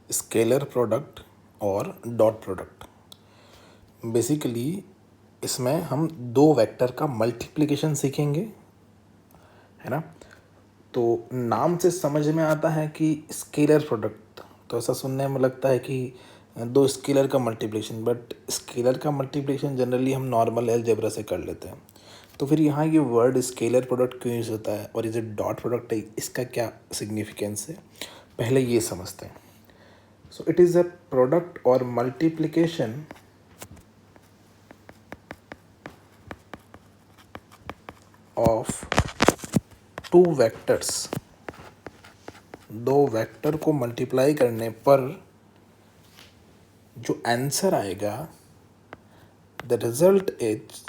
Scalar product और dot product. Basically इसमें हम दो वेक्टर का मल्टीप्लिकेशन सीखेंगे, है ना। तो नाम से समझ में आता है कि स्केलर प्रोडक्ट, तो ऐसा सुनने में लगता है कि दो स्केलर का मल्टीप्लिकेशन, बट स्केलर का मल्टीप्लिकेशन जनरली हम नॉर्मल अलजेब्रा से कर लेते हैं। तो फिर यहाँ ये वर्ड स्केलर प्रोडक्ट क्यों यूज़ होता है और ये जो डॉट प्रोडक्ट है इसका क्या सिग्निफिकेंस है, पहले ये समझते हैं। सो इट इज़ अ प्रोडक्ट और मल्टीप्लिकेशन ऑफ टू वेक्टर्स। दो वेक्टर को मल्टीप्लाई करने पर जो आंसर आएगा द रिजल्ट इज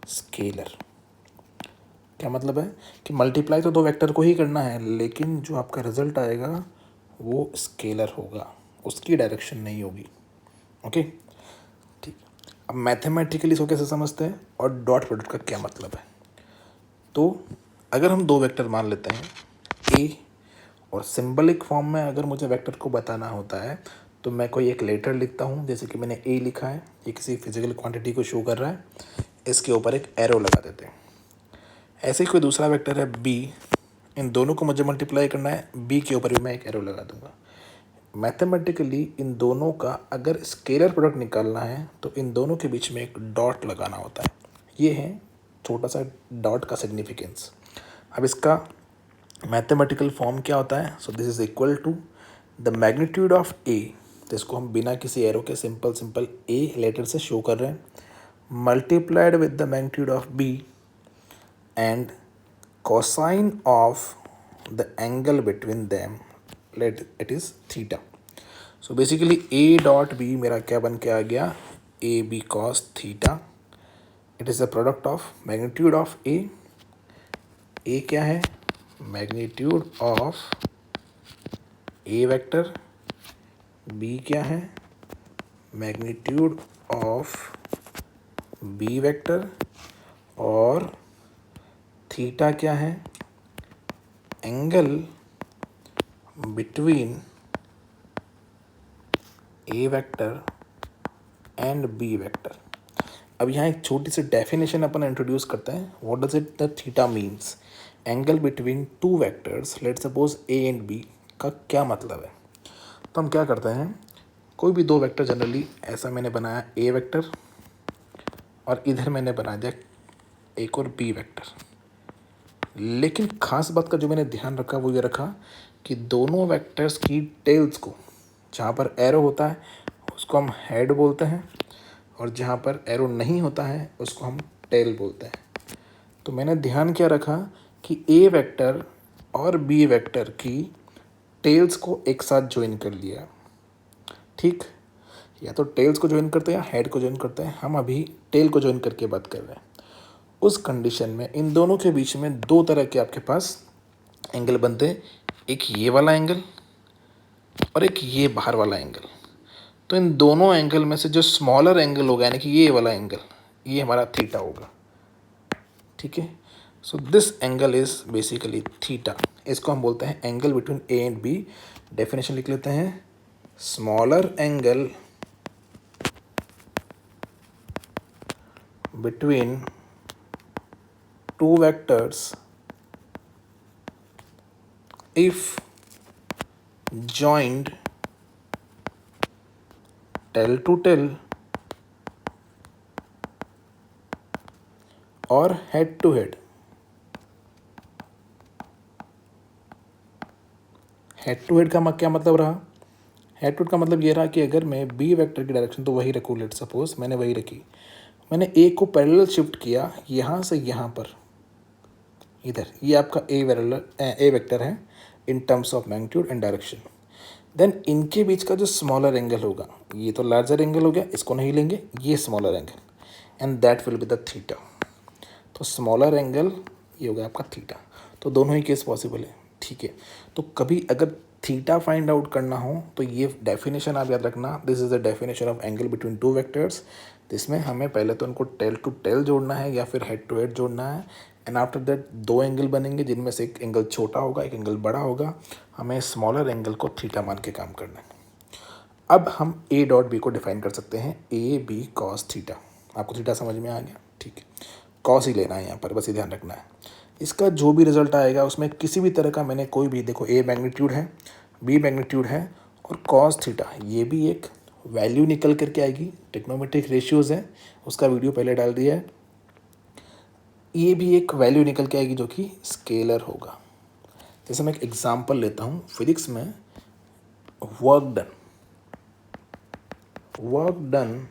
स्केलर। क्या मतलब है कि मल्टीप्लाई तो दो वेक्टर को ही करना है, लेकिन जो आपका रिजल्ट आएगा वो स्केलर होगा, उसकी डायरेक्शन नहीं होगी। ओके, ठीक। अब मैथमेटिकली इसको कैसे समझते हैं और डॉट प्रोडक्ट का क्या मतलब है। तो अगर हम दो वेक्टर मान लेते हैं ए, और सिंबलिक फॉर्म में अगर मुझे वेक्टर को बताना होता है तो मैं कोई एक लेटर लिखता हूँ, जैसे कि मैंने ए लिखा है, ये किसी फिजिकल क्वांटिटी को शो कर रहा है, इसके ऊपर एक एरो लगा देते हैं। ऐसे ही कोई दूसरा वेक्टर है बी, इन दोनों को मुझे मल्टीप्लाई करना है, बी के ऊपर भी मैं एक एरो लगा दूंगा। मैथमेटिकली इन दोनों का अगर स्केलर प्रोडक्ट निकालना है तो इन दोनों के बीच में एक डॉट लगाना होता है। ये है छोटा सा डॉट का सिग्निफिकेंस। अब इसका मैथमेटिकल फॉर्म क्या होता है, so this is equal to the magnitude of A, तो इसको हम बिना किसी एरो के सिंपल ए लेटर से शो कर रहे हैं, multiplied with the magnitude of B and cosine of the angle between them, let it is theta. So basically a dot b मेरा क्या बन के आ गया, a b cos theta. It is the product of magnitude of a क्या है, magnitude of a vector, b क्या है, magnitude of b vector, और थीटा क्या है, angle between a vector and b vector. अब यहाँ एक छोटी सी डेफिनेशन अपन इंट्रोड्यूस करते हैं, what does it the theta means, angle between two vectors, let suppose a and b का क्या मतलब है। तो हम क्या करते हैं, कोई भी दो वेक्टर जनरली ऐसा मैंने बनाया ए वेक्टर और इधर मैंने बना दिया एक और बी वेक्टर, लेकिन खास बात का जो मैंने ध्यान रखा वो ये रखा कि दोनों वेक्टर्स की टेल्स को, जहाँ पर एरो होता है उसको हम हेड बोलते हैं और जहाँ पर एरो नहीं होता है उसको हम टेल बोलते हैं। तो मैंने ध्यान क्या रखा कि ए वेक्टर और बी वेक्टर की टेल्स को एक साथ ज्वाइन कर लिया, ठीक। या तो टेल्स को ज्वाइन करते हैं या हेड को ज्वाइन करते हैं, हम अभी टेल को ज्वाइन करके बात कर रहे हैं। उस कंडीशन में इन दोनों के बीच में दो तरह के आपके पास एंगल बनते हैं, एक ये वाला एंगल और एक ये बाहर वाला एंगल। तो इन दोनों एंगल में से जो स्मॉलर एंगल होगा, यानी कि ये वाला एंगल, ये हमारा थीटा होगा, ठीक है। So this angle is basically theta, इसको हम बोलते हैं angle between A and b. Definition लिख लेते हैं, smaller angle between two vectors if joined tail to tail और head to head। Head to head का क्या मतलब रहा, हेड टू हेड का मतलब ये रहा कि अगर मैं बी वेक्टर की डायरेक्शन तो वही रखूँ, लेट सपोज मैंने वही रखी, मैंने ए को पैरेलल शिफ्ट किया यहाँ से यहाँ पर इधर, ये आपका ए वेक्टर है in terms of magnitude and direction. Then इनके बीच का जो स्मॉलर एंगल होगा, ये तो लार्जर एंगल हो गया, इसको नहीं लेंगे, ये smaller angle, and that will be the theta. तो स्मॉलर एंगल ये हो गया आपका थीटा। तो दोनों ही केस पॉसिबल है, ठीक है। तो कभी अगर थीटा फाइंड आउट करना हो तो ये डेफिनेशन आप याद रखना, this is the definition of angle between two vectors. जिसमें हमें पहले तो उनको टेल टू टेल जोड़ना है या फिर हेड टू हेड जोड़ना है, एंड आफ्टर दैट दो एंगल बनेंगे जिनमें से एक एंगल छोटा होगा, एक एंगल बड़ा होगा। हमें स्मॉलर एंगल को थीटा मान के काम करना है। अब हम ए डॉट बी को डिफाइन कर सकते हैं, ए बी कॉस थीटा। आपको थीटा समझ में आ गया, ठीक है। कॉस ही लेना है यहाँ पर, बस ये ध्यान रखना है। इसका जो भी रिजल्ट आएगा उसमें किसी भी तरह का मैंने कोई भी, देखो ए मैग्नीट्यूड है, बी मैग्नीट्यूड है और कॉस थीटा ये भी एक वैल्यू निकल करके आएगी। टेक्नोमेट्रिक रेशियोज़ है, उसका वीडियो पहले डाल दिया है। ये भी एक वैल्यू निकल के आएगी जो कि स्केलर होगा। जैसे मैं एक एग्जांपल लेता हूँ, फिजिक्स में work done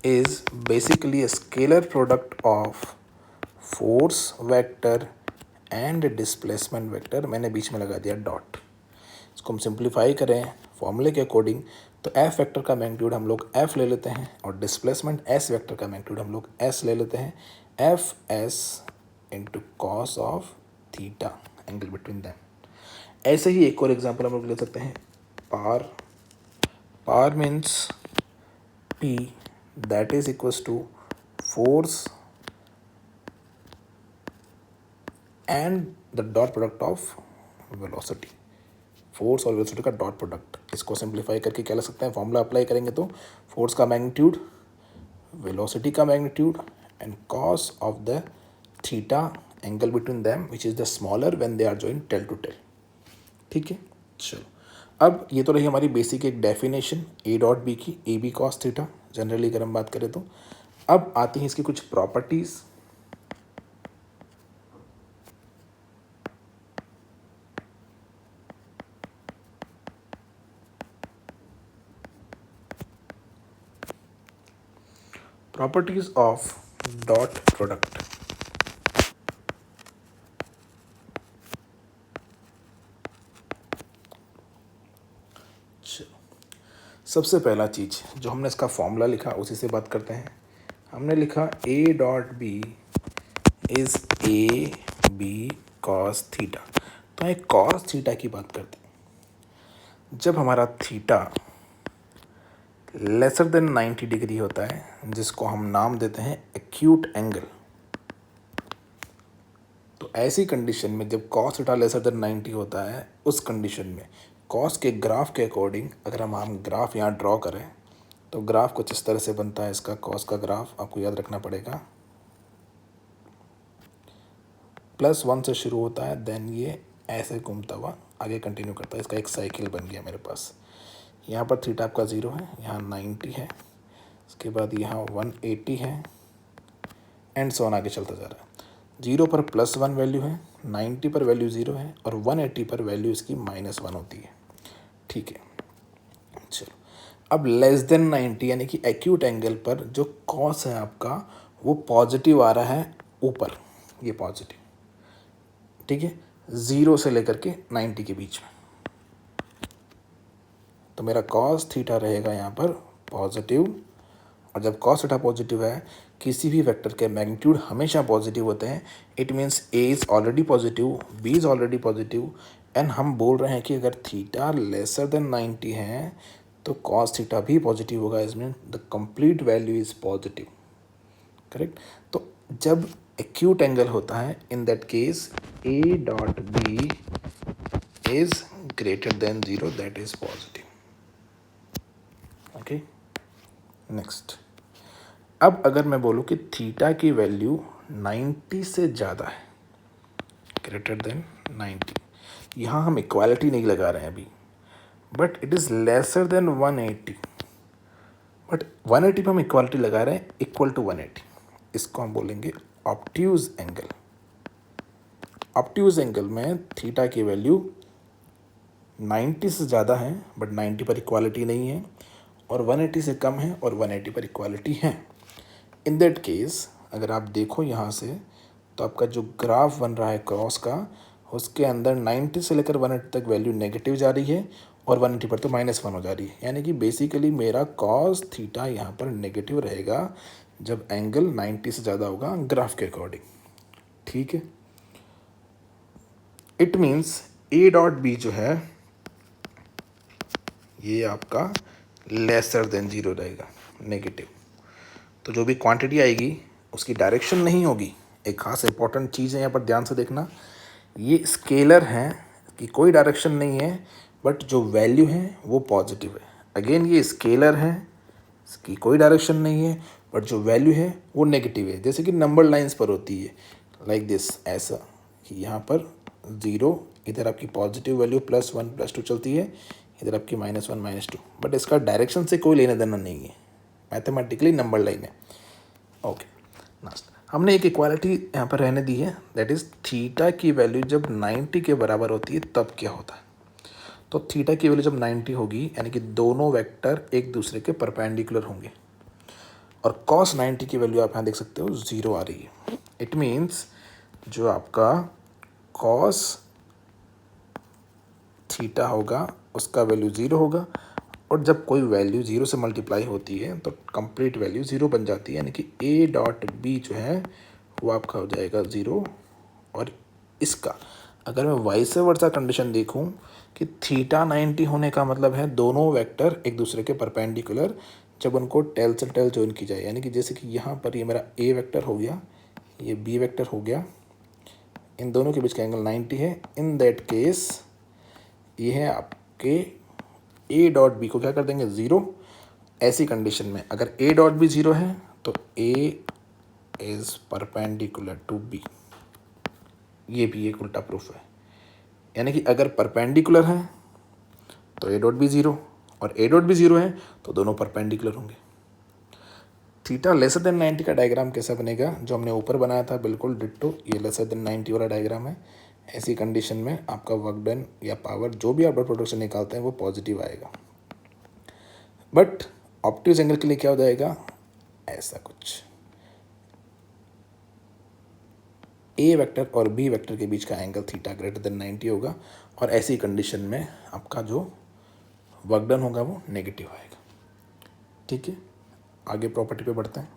is basically a scalar product of force vector and displacement vector। मैंने बीच में लगा दिया डॉट। इसको हम सिंप्लीफाई करें फॉर्मूले के अकॉर्डिंग तो एफ वेक्टर का मैग्नीट्यूड हम लोग एफ ले लेते हैं और डिस्प्लेसमेंट एस वेक्टर का मैग्नीट्यूड हम लोग एस ले लेते हैं, F S into cos of theta angle between them. ऐसे ही एक और एग्जांपल हम लोग ले सकते हैं, पार means P that is equals to force and the dot product of velocity, force और वेलोसिटी का डॉट प्रोडक्ट। इसको सिंप्लीफाई करके क्या लग सकते हैं, फॉर्मूला अप्लाई करेंगे तो फोर्स का मैग्नीट्यूड, वेलोसिटी का magnitude and cos of the theta angle between them which is the smaller when they are join tail to tail. ठीक है, चलो अब ये तो रही हमारी बेसिक एक डेफिनेशन ए डॉट बी की, a b cos theta generally अगर हम बात करें तो। अब आती हैं इसकी कुछ properties. Properties of dot product. सबसे पहला चीज जो हमने इसका फॉर्मूला लिखा उसी से बात करते हैं। हमने लिखा a dot B is a b cos theta. तो एक कॉस थीटा की बात करते हैं। जब हमारा थीटा लेसर देन 90 डिग्री होता है जिसको हम नाम देते हैं एक्यूट एंगल, तो ऐसी कंडीशन में जब कॉस थीटा लेसर देन 90 होता है उस कंडीशन में कॉस के ग्राफ के अकॉर्डिंग अगर हम ग्राफ यहाँ ड्रॉ करें तो ग्राफ कुछ इस तरह से बनता है। इसका कॉस का ग्राफ आपको याद रखना पड़ेगा, +1 से शुरू होता है, देन ये ऐसे घूमता हुआ आगे कंटिन्यू करता है। इसका एक साइकिल बन गया मेरे पास। यहाँ पर थीटा आपका 0 है, यहाँ 90 है, इसके बाद यहाँ 180 है एंड सो ऑन आगे चलता जा रहा है। 0 पर +1 वैल्यू है, 90 पर वैल्यू 0 है और 180 पर वैल्यू इसकी -1 होती है। ठीक है, चलो अब लेस देन 90 यानी कि एक्यूट एंगल पर जो कॉस है आपका वो पॉजिटिव आ रहा है ऊपर, ये पॉजिटिव। ठीक है, 0 से लेकर के 90 के बीच में, तो मेरा कॉस थीटा रहेगा यहाँ पर पॉजिटिव। और जब कॉस थीटा पॉजिटिव है, किसी भी वेक्टर के मैग्नीट्यूड हमेशा पॉजिटिव होते हैं। It means a is already positive, b is already positive and हम बोल रहे हैं कि अगर थीटा लेसर देन 90 है तो कॉस थीटा भी पॉजिटिव होगा। इसमें the complete value is positive, correct. तो जब एक्यूट एंगल होता है in that case a dot B is greater than 0, that is positive. Okay, next. अब अगर मैं बोलूँ कि थीटा की वैल्यू 90 से ज़्यादा है, ग्रेटर देन 90, यहाँ हम इक्वालिटी नहीं लगा रहे हैं अभी, but it is lesser than 180, but 180 पे हम इक्वालिटी लगा रहे हैं, इक्वल टू 180, इसको हम बोलेंगे ऑब्ट्यूज एंगल। ऑब्ट्यूज एंगल में थीटा की वैल्यू 90 से ज़्यादा है बट 90 पर इक्वालिटी नहीं है, और 180 से कम है और 180 पर इक्वालिटी है। इन दैट केस अगर आप देखो यहाँ से तो आपका जो ग्राफ बन रहा है क्रॉस का, उसके अंदर 90 से लेकर 180 तक वैल्यू नेगेटिव जा रही है और 180 पर तो -1 हो जा रही है। यानी कि बेसिकली मेरा कॉस थीटा यहाँ पर नेगेटिव रहेगा जब एंगल 90 से ज़्यादा होगा ग्राफ के अकॉर्डिंग। ठीक है, it means a dot b जो है ये आपका लेसर देन 0 रहेगा, नेगेटिव। तो जो भी क्वांटिटी आएगी उसकी डायरेक्शन नहीं होगी। एक खास इंपॉर्टेंट चीज़ है यहाँ पर, ध्यान से देखना, ये स्केलर है कि कोई डायरेक्शन नहीं है, बट जो वैल्यू है वो पॉजिटिव है। अगेन ये स्केलर है कि कोई डायरेक्शन नहीं है, बट जो वैल्यू है वो नेगेटिव है, जैसे कि नंबर लाइंस पर होती है, लाइक दिस, ऐसा कि यहाँ पर 0, इधर आपकी पॉजिटिव वैल्यू +1 +2 चलती है, इधर आपकी -1 -2, बट इसका डायरेक्शन से कोई लेना देना नहीं है, मैथमेटिकली नंबर लाइन है। ओके, लास्ट हमने एक इक्वालिटी यहाँ पर रहने दी है, दैट इज़ थीटा की वैल्यू जब 90 के बराबर होती है तब क्या होता है। तो थीटा की वैल्यू जब 90 होगी, यानी कि दोनों वेक्टर एक दूसरे के परपेंडिकुलर होंगे, और cos 90 की वैल्यू आप यहाँ देख सकते हो 0 आ रही है। इट मीन्स जो आपका cos थीटा होगा उसका वैल्यू 0 होगा, और जब कोई वैल्यू 0 से मल्टीप्लाई होती है तो कंप्लीट वैल्यू 0 बन जाती है, यानी कि a.b जो है वो आपका हो जाएगा 0। और इसका अगर मैं वाइस वर्सा कंडीशन देखूं कि थीटा 90 होने का मतलब है दोनों वेक्टर एक दूसरे के परपेंडिकुलर जब उनको टेल से टेल जॉइन की जाए, यानी कि जैसे कि यहाँ पर ये मेरा a वेक्टर हो गया, ये b वेक्टर हो गया, इन दोनों के बीच का एंगल 90 है। इन दैट केस ये है आपके a.b को क्या कर देंगे 0। ऐसी कंडीशन में अगर a.b 0 है तो a is perpendicular to b, ये भी एक उल्टा प्रूफ है, यानी कि अगर परपेंडिकुलर है तो a.b 0 और a.b 0 है तो दोनों परपेंडिकुलर होंगे। थीटा लेसर देन 90 का डायग्राम कैसा बनेगा, जो हमने ऊपर बनाया था बिल्कुल डिट्टो, ये लेसर देन 90 वाला डायग्राम है। ऐसी कंडीशन में आपका वर्क डन या पावर जो भी आप डॉट प्रोडक्ट से निकालते हैं वो पॉजिटिव आएगा, बट ऑप्टिक्स एंगल के लिए क्या हो जाएगा, ऐसा कुछ, ए वेक्टर और बी वेक्टर के बीच का एंगल थीटा ग्रेटर देन 90 होगा, और ऐसी कंडीशन में आपका जो वर्क डन होगा वो नेगेटिव आएगा। ठीक है, आगे प्रॉपर्टी पे बढ़ते हैं।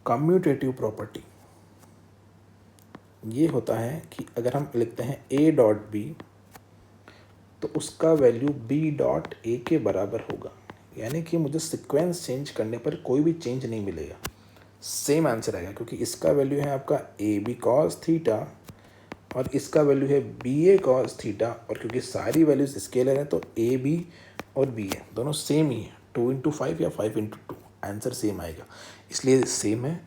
कम्यूटेटिव प्रॉपर्टी ये होता है कि अगर हम लिखते हैं a.b तो उसका वैल्यू b.a के बराबर होगा, यानी कि मुझे सीक्वेंस चेंज करने पर कोई भी चेंज नहीं मिलेगा, सेम आंसर आएगा, क्योंकि इसका वैल्यू है आपका ab cos थीटा और इसका वैल्यू है ba cos थीटा, और क्योंकि सारी वैल्यूज स्केलर हैं तो ab और b है, दोनों सेम ही है, 2 × 5 या 5 × 2, आंसर सेम आएगा, इसलिए सेम है।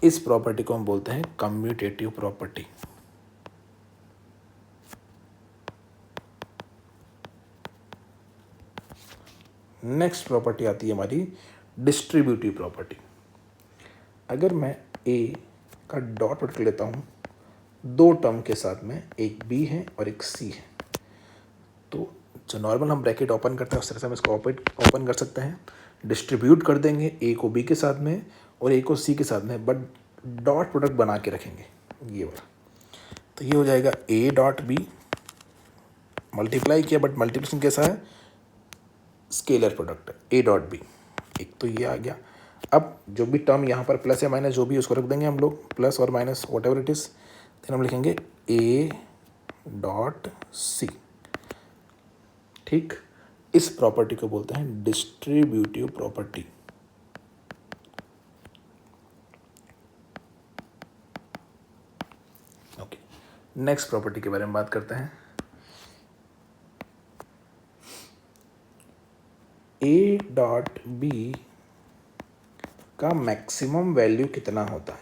इस प्रॉपर्टी को हम बोलते हैं कम्यूटेटिव प्रॉपर्टी। नेक्स्ट प्रॉपर्टी आती है हमारी डिस्ट्रीब्यूटिव प्रॉपर्टी। अगर मैं a का डॉट प्रोडक्ट लेता हूँ दो टर्म के साथ में, एक b है और एक c है, तो जो नॉर्मल हम ब्रैकेट ओपन करते हैं उस तरह से हम इसको ओपन कर सकते हैं, डिस्ट्रीब्यूट कर देंगे a को b के साथ में और a को c के साथ में, बट डॉट प्रोडक्ट बना के रखेंगे ये वाला, तो ये हो जाएगा a.b मल्टीप्लाई किया, बट मल्टीप्लिकेशन कैसा है, स्केलर प्रोडक्ट a.b, एक तो ये आ गया। अब जो भी टर्म यहाँ पर प्लस या माइनस जो भी उसको रख देंगे हम लोग, प्लस और minus whatever it is, then हम लिखेंगे a.c। ठीक, इस प्रॉपर्टी को बोलते हैं distributive property. Okay, next property के बारे में बात करते हैं। a.b का मैक्सिमम वैल्यू कितना होता है।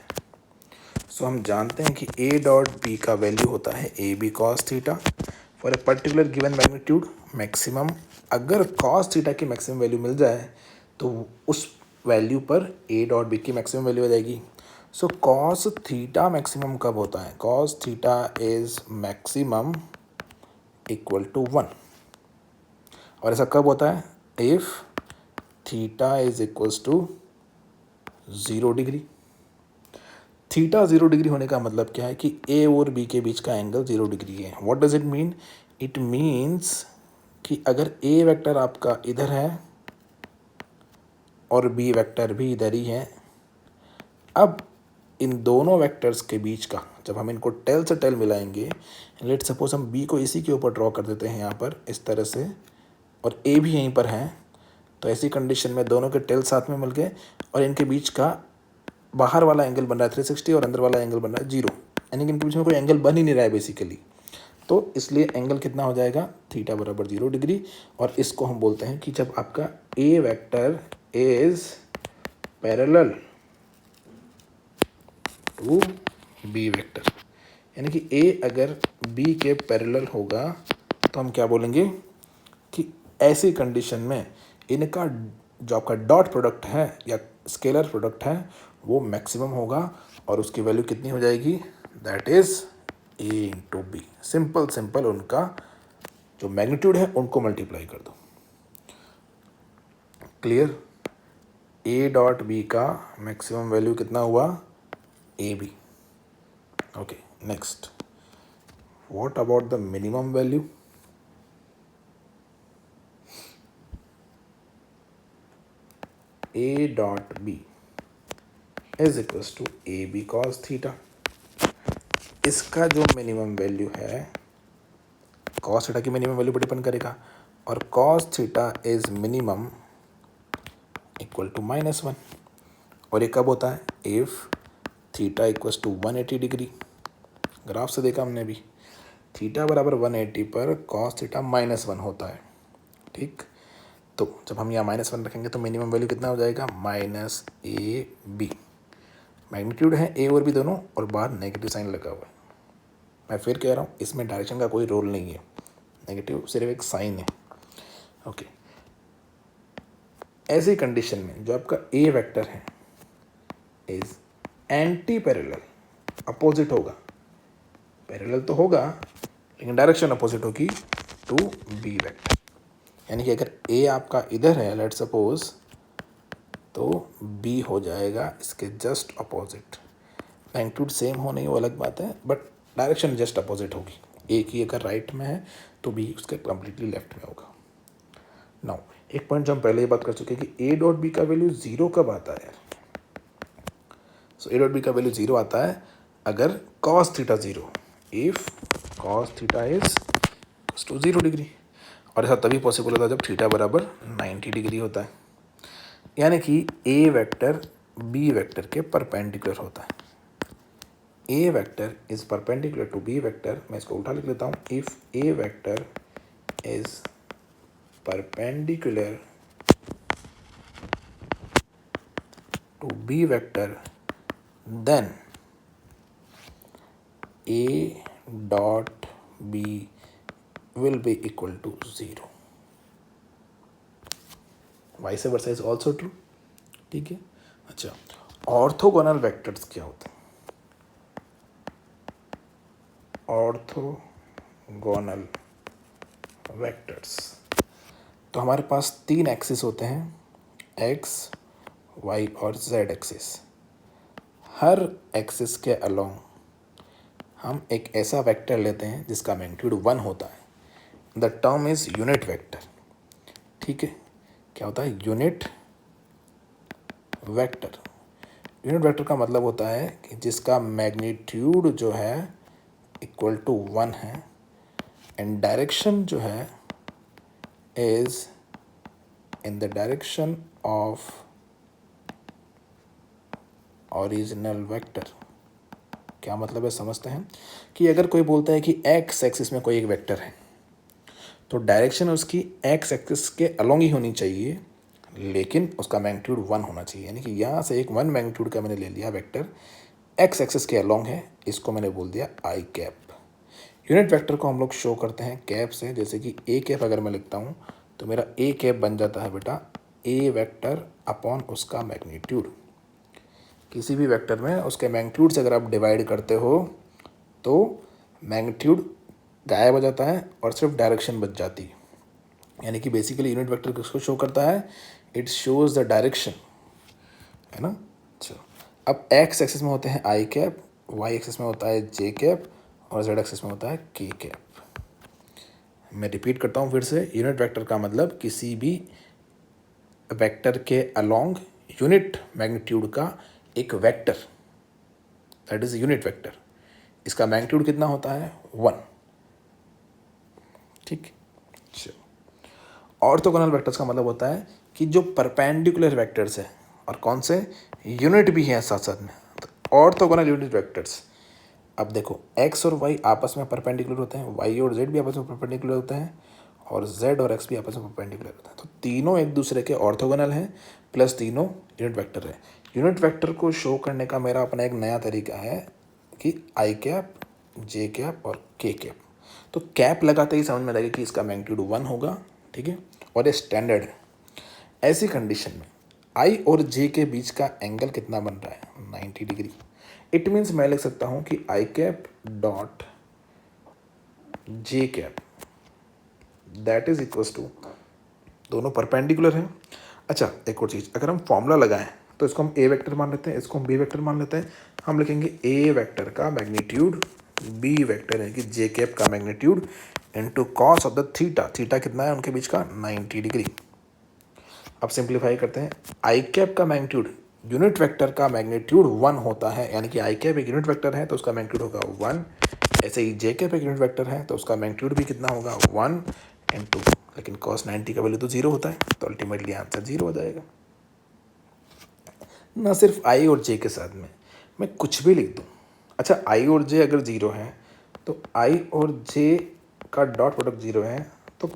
सो हम जानते हैं कि a.b का वैल्यू होता है ab cos theta for a particular given magnitude maximum. अगर cos थीटा की मैक्सिमम वैल्यू मिल जाए तो उस वैल्यू पर a.b की मैक्सिमम वैल्यू आ जाएगी। सो cos थीटा मैक्सिमम कब होता है, cos theta is maximum equal to 1, और ऐसा कब होता है, if theta is equals to 0 degree. Theta 0 degree होने का मतलब क्या है कि ए और बी के बीच का एंगल 0 डिग्री है। What does it mean, it means कि अगर ए वेक्टर आपका इधर है और बी वेक्टर भी इधर ही है, अब इन दोनों वेक्टर्स के बीच का जब हम इनको टेल से टेल मिलाएंगे, लेट सपोज हम बी को इसी के ऊपर ड्रॉ कर देते हैं यहाँ पर इस तरह से, और ए भी यहीं पर है, तो ऐसी कंडीशन में दोनों के टेल साथ में मिल गए और इनके बीच का बाहर वाला एंगल बन रहा है 360 और अंदर वाला एंगल बन रहा है 0, यानी कि इनके बीच में कोई एंगल बन ही नहीं रहा है बेसिकली। तो इसलिए एंगल कितना हो जाएगा, थीटा बराबर 0 डिग्री। और इसको हम बोलते हैं कि जब आपका ए vector is parallel to B vector, यानी कि ए अगर बी के पैरेलल होगा तो हम क्या बोलेंगे कि ऐसी कंडीशन में इनका जो आपका डॉट प्रोडक्ट है या स्केलर प्रोडक्ट है वो मैक्सिमम होगा और उसकी वैल्यू कितनी हो जाएगी, that is a into b. Simple उनका जो मैग्नीट्यूड है उनको मल्टीप्लाई कर दो। क्लियर। ए डॉट बी का मैक्सिमम वैल्यू कितना हुआ, a b. Okay, next, what about the minimum value. A dot B is equals to a b cos theta. इसका जो मिनिमम वैल्यू है, कॉस थीटा की मिनिमम वैल्यू पर depend करेगा, और cos theta is minimum equal to -1। और ये कब होता है, if theta equals to 180 degree. Graph से देखा हमने भी, थीटा बराबर 180 पर कॉस थीटा -1 होता है। ठीक, तो जब हम यहाँ -1 रखेंगे तो मिनिमम वैल्यू कितना हो जाएगा, -AB। मैग्नीट्यूड है ए और बी दोनों, और बाहर नेगेटिव साइन लगा हुआ है। मैं फिर कह रहा हूँ, इसमें डायरेक्शन का कोई रोल नहीं है, नेगेटिव सिर्फ एक साइन है। ओके, ऐसी कंडीशन में जो आपका ए वेक्टर है इज एंटी पैरेलल, अपोजिट होगा, पैरेलल तो होगा लेकिन डायरेक्शन अपोजिट होगी टू बी वेक्टर। यानी कि अगर ए आपका इधर है लेट्स सपोज, तो बी हो जाएगा इसके जस्ट अपोजिट। मैग्नीट्यूड सेम हो नहीं वो अलग बात है, बट डायरेक्शन जस्ट अपोजिट होगी। ए की अगर राइट में है तो बी उसके कम्प्लीटली लेफ्ट में होगा। नाउ एक पॉइंट जो हम पहले ही बात कर चुके हैं कि ए डॉट बी का वैल्यू 0 कब आता है। सो ए डॉट बी का वैल्यू 0 आता है अगर cos theta 0, if cos theta is to 0 degree. और ऐसा तभी पॉसिबल होता है जब थीटा बराबर 90 डिग्री होता है, यानी कि ए वेक्टर बी वेक्टर के परपेंडिकुलर होता है। A vector is perpendicular to B vector. मैं इसको उल्टा लिख लेता हूँ, if A vector is perpendicular to B vector, then A dot B will be equal to 0. Vice versa is also true. ठीक है। अच्छा, ऑर्थोगोनल वेक्टर्स क्या होते हैं, ऑर्थोगोनल वेक्टर्स, तो हमारे पास 3 एक्सिस होते हैं, एक्स, वाई और जेड एक्सिस। हर एक्सिस के अलोंग हम एक ऐसा वेक्टर लेते हैं जिसका मैग्नीट्यूड 1 होता है। The term is unit vector. ठीक है, क्या होता है, यूनिट वेक्टर। यूनिट वेक्टर का मतलब होता है कि जिसका मैग्नीट्यूड जो है इक्वल टू 1 है एंड डायरेक्शन जो है is in the direction of original vector। क्या मतलब है समझते हैं कि अगर कोई बोलता है कि एक्स एक्सिस में कोई एक वेक्टर है तो डायरेक्शन उसकी एक्स एक्सिस के अलोंग ही होनी चाहिए, लेकिन उसका मैग्नीट्यूड 1 होना चाहिए। यानी कि यहाँ से एक 1 मैग्नीट्यूड का मैंने ले लिया वेक्टर, एक्स एक्सिस के अलोंग है, इसको मैंने बोल दिया आई कैप। यूनिट वेक्टर को हम लोग शो करते हैं कैप से, जैसे कि ए कैप अगर मैं लिखता हूँ तो मेरा ए कैप बन जाता है बेटा ए वेक्टर अपॉन उसका मैग्नीट्यूड। किसी भी वेक्टर में उसके मैग्नीट्यूड से अगर आप डिवाइड करते हो तो मैग्नीट्यूड गायब हो जाता है और सिर्फ डायरेक्शन बच जाती है। यानी कि बेसिकली यूनिट वेक्टर किसको शो करता है, इट शोज द डायरेक्शन, है ना। चलो, अब एक्स एक्सिस में होते हैं आई कैप, वाई एक्सिस में होता है जे कैप और जेड एक्सिस में होता है के कैप। मैं रिपीट करता हूँ फिर से, यूनिट वेक्टर का मतलब किसी भी वेक्टर के अलोंग यूनिट मैग्नीट्यूड का एक vector, that is unit vector. इसका मैग्नीट्यूड कितना होता है, 1। ठीक, ऑर्थोगोनल वेक्टर्स का मतलब होता है कि कि जो परपेंडिकुलर वेक्टर्स है और कौन से यूनिट भी हैं साथ साथ में, तो ऑर्थोगोनल यूनिट वेक्टर्स। अब देखो x और y आपस में परपेंडिकुलर होते हैं, y और z भी आपस में परपेंडिकुलर होते हैं, और z और x भी आपस में परपेंडिकुलर होते हैं। तो तीनों एक दूसरे के ऑर्थोगोनल हैं, प्लस तीनों यूनिट वेक्टर है। यूनिट वेक्टर को शो करने का मेरा अपना एक नया तरीका है कि आई कैप, जे कैप और के कैप। तो कैप लगाते ही समझ में आएगा कि इसका मैग्नीट्यूड 1 होगा, ठीक है, और ये स्टैंडर्ड है। ऐसी कंडीशन में आई और जे के बीच का एंगल कितना बन रहा है, 90 डिग्री। इट मीन्स मैं लिख सकता हूँ कि I cap dot J cap that is equals to, दोनों परपेंडिकुलर हैं। अच्छा एक और चीज़, अगर हम फॉर्मूला लगाएं तो इसको हम ए वेक्टर मान लेते हैं, इसको हम बी वेक्टर मान लेते हैं। हम लिखेंगे ए वेक्टर का मैग्नीट्यूड बी वेक्टर यानी कि जे कैप का magnitude into cos of the theta. Theta कितना है उनके बीच का, 90 डिग्री। अब सिंप्लीफाई करते हैं, आई कैप का मैग्नीट्यूड यूनिट वेक्टर का मैग्नीट्यूड 1 होता है, यानी कि आई कैप एक यूनिट वेक्टर है तो उसका मैग्नीट्यूड होगा 1। ऐसे ही जे कैप एक यूनिट वेक्टर है तो उसका मैग्नीट्यूड भी कितना होगा, 1 इंटू, लेकिन cos 90 का वैल्यू तो 0 होता है, तो अल्टीमेटली आंसर 0 हो जाएगा। ना सिर्फ आई और जे के साथ में मैं कुछ भी लिख दूँ। अच्छा आई और जे अगर 0 है तो आई और जे का डॉट प्रोडक्ट 0 है, तो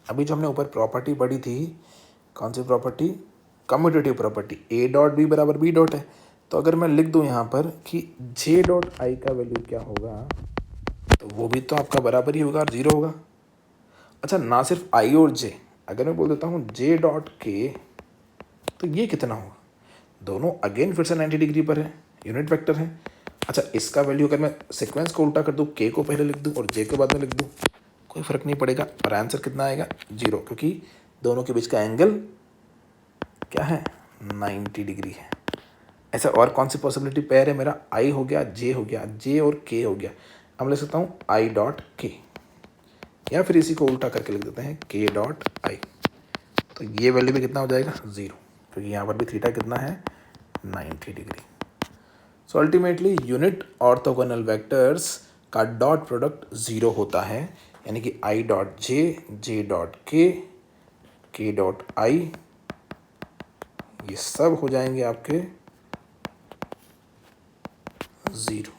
अभी जो हमने ऊपर प्रॉपर्टी पढ़ी थी, कौन सी property, commutative property, A dot B बराबर बी डॉट है। तो अगर मैं लिख दूं यहाँ पर कि जे डॉट आई का वैल्यू क्या होगा, तो वो भी तो आपका बराबर ही होगा और 0 होगा। अच्छा ना सिर्फ आई और जे, अगर मैं बोल देता हूँ जे डॉट के, तो ये कितना होगा, दोनों अगेन फिर से 90 डिग्री पर है, यूनिट वेक्टर है। अच्छा इसका वैल्यू अगर मैं सीक्वेंस को उल्टा कर दूँ, के को पहले लिख दूँ और जे को बाद में लिख दूँ, कोई फ़र्क नहीं पड़ेगा और आंसर कितना आएगा, 0, क्योंकि दोनों के बीच का एंगल क्या है, 90 डिग्री है। ऐसा और कौन सी पॉसिबिलिटी पेयर है, मेरा आई हो गया, जे हो गया, जे और के हो गया। अब ले सकता हूँ आई डॉट के, या फिर इसी को उल्टा करके लिख देते हैं के डॉट आई। तो ये वैल्यू भी कितना हो जाएगा, 0, क्योंकि यहाँ पर भी थीटा कितना है, 90 degree. So ultimately unit orthogonal vectors का डॉट प्रोडक्ट 0 होता है, यानी कि I dot J, J dot के डॉट आई, ये सब हो जाएंगे आपके 0।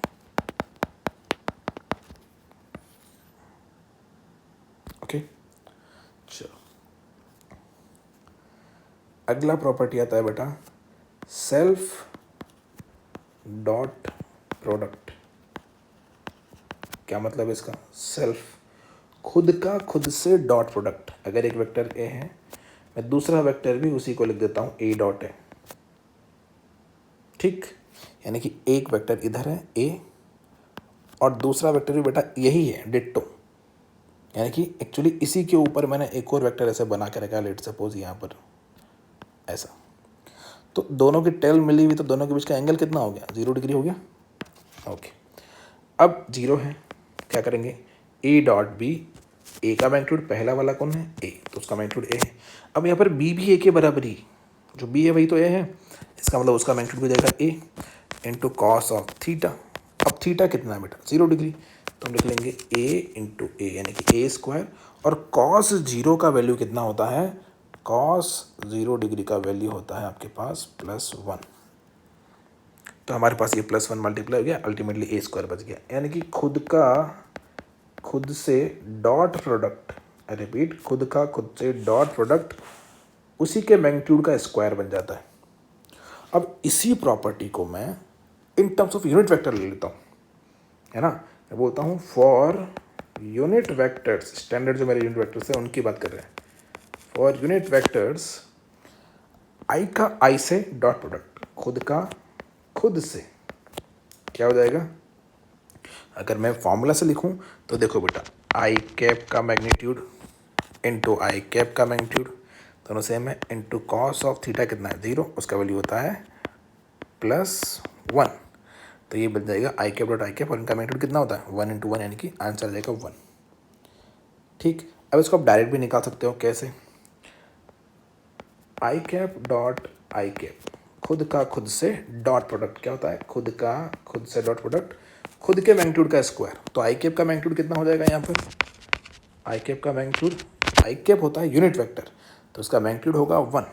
ओके चलो अगला प्रॉपर्टी आता है बेटा सेल्फ डॉट प्रोडक्ट। क्या मतलब है इसका, सेल्फ, खुद का खुद से डॉट प्रोडक्ट। अगर एक वेक्टर ए है, मैं दूसरा वेक्टर भी उसी को लिख देता हूँ ए डॉट है, ठीक, यानी कि एक वेक्टर इधर है ए और दूसरा वेक्टर भी बेटा यही है डिट्टो, यानी कि एक्चुअली इसी के ऊपर मैंने एक और वेक्टर ऐसे बना के रखा है, लेट सपोज यहाँ पर ऐसा। तो दोनों की टेल मिली हुई, तो दोनों के बीच का एंगल कितना हो गया, 0 डिग्री हो गया। ओके अब 0 है, क्या करेंगे, ए डॉट बी, ए का मैग्नीट्यूड पहला वाला कौन है, ए, तो उसका मैग्नीट्यूड ए है। अब यहाँ पर बी भी ए के बराबर ही, जो बी है वही तो ए है, इसका मतलब उसका मैग्नीट्यूड भी जाएगा ए इंटू कॉस ऑफ थीटा। अब थीटा कितना है बेटा, 0 डिग्री, तो हम लिख लेंगे ए इंटू ए, यानी कि ए स्क्वायर, और कॉस 0 का वैल्यू कितना होता है, कॉस 0 डिग्री का वैल्यू होता है आपके पास +1। तो हमारे पास ये +1 मल्टीप्लाई हो गया, अल्टीमेटली ए स्क्वायर बच गया, यानी कि खुद से डॉट प्रोडक्ट, रिपीट, खुद का खुद से डॉट प्रोडक्ट उसी के मैग्नीट्यूड का स्क्वायर बन जाता है। अब इसी प्रॉपर्टी को मैं इन टर्म्स ऑफ यूनिट वेक्टर ले लेता हूँ, है ना, मैं बोलता हूँ फॉर यूनिट वेक्टर्स, स्टैंडर्ड जो मेरे यूनिट वेक्टर्स है उनकी बात कर रहे हैं, फॉर यूनिट वेक्टर्स आई का आई से डॉट प्रोडक्ट, खुद का खुद से, क्या हो जाएगा, अगर मैं फॉर्मूला से लिखूं तो देखो बेटा, आई कैप का मैग्नीट्यूड इंटू आई कैप का मैग्नीट्यूड दोनों सेम है, इंटू कॉस ऑफ थीटा कितना है, 0, उसका वैल्यू होता है +1। तो ये बन जाएगा आई कैप डॉट आई कैप, और इनका मैग्नीट्यूड कितना होता है, 1 इंटू 1, यानी कि आंसर आ जाएगा 1। ठीक, अब इसको आप डायरेक्ट भी निकाल सकते हो, कैसे, आई कैप डॉट आई कैप, खुद का खुद से डॉट प्रोडक्ट क्या होता है, खुद का खुद से डॉट प्रोडक्ट खुद के मैग्नीट्यूड का स्क्वायर। तो आई कैप का मैग्नीट्यूड कितना हो जाएगा, यहाँ पर आई कैप का मैग्नीट्यूड, आई कैप होता है यूनिट वेक्टर, तो उसका मैग्नीट्यूड होगा 1,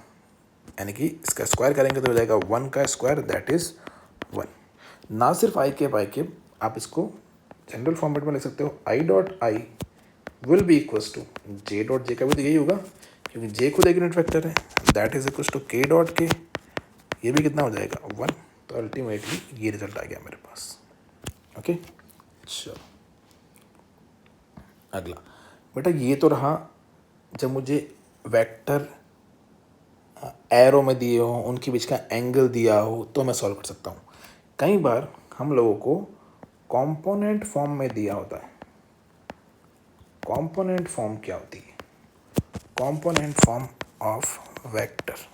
यानी कि इसका स्क्वायर करेंगे तो हो जाएगा 1 का स्क्वायर दैट इज़ 1। ना सिर्फ आई कैप आप इसको जनरल फॉर्मेट में लिख सकते हो, i dot i will be equals to j dot j का भी तो यही होगा क्योंकि जे खुद एक यूनिट वेक्टर है, that is equals to k dot k, ये भी कितना हो जाएगा 1। तो अल्टीमेटली ये रिजल्ट आ गया मेरे पास। ओके चलो अगला बेटा, ये तो रहा जब मुझे वेक्टर एरो में दिए हो, उनके बीच का एंगल दिया हो तो मैं सॉल्व कर सकता हूँ। कई बार हम लोगों को कंपोनेंट फॉर्म में दिया होता है। कंपोनेंट फॉर्म क्या होती है? Component form of vector.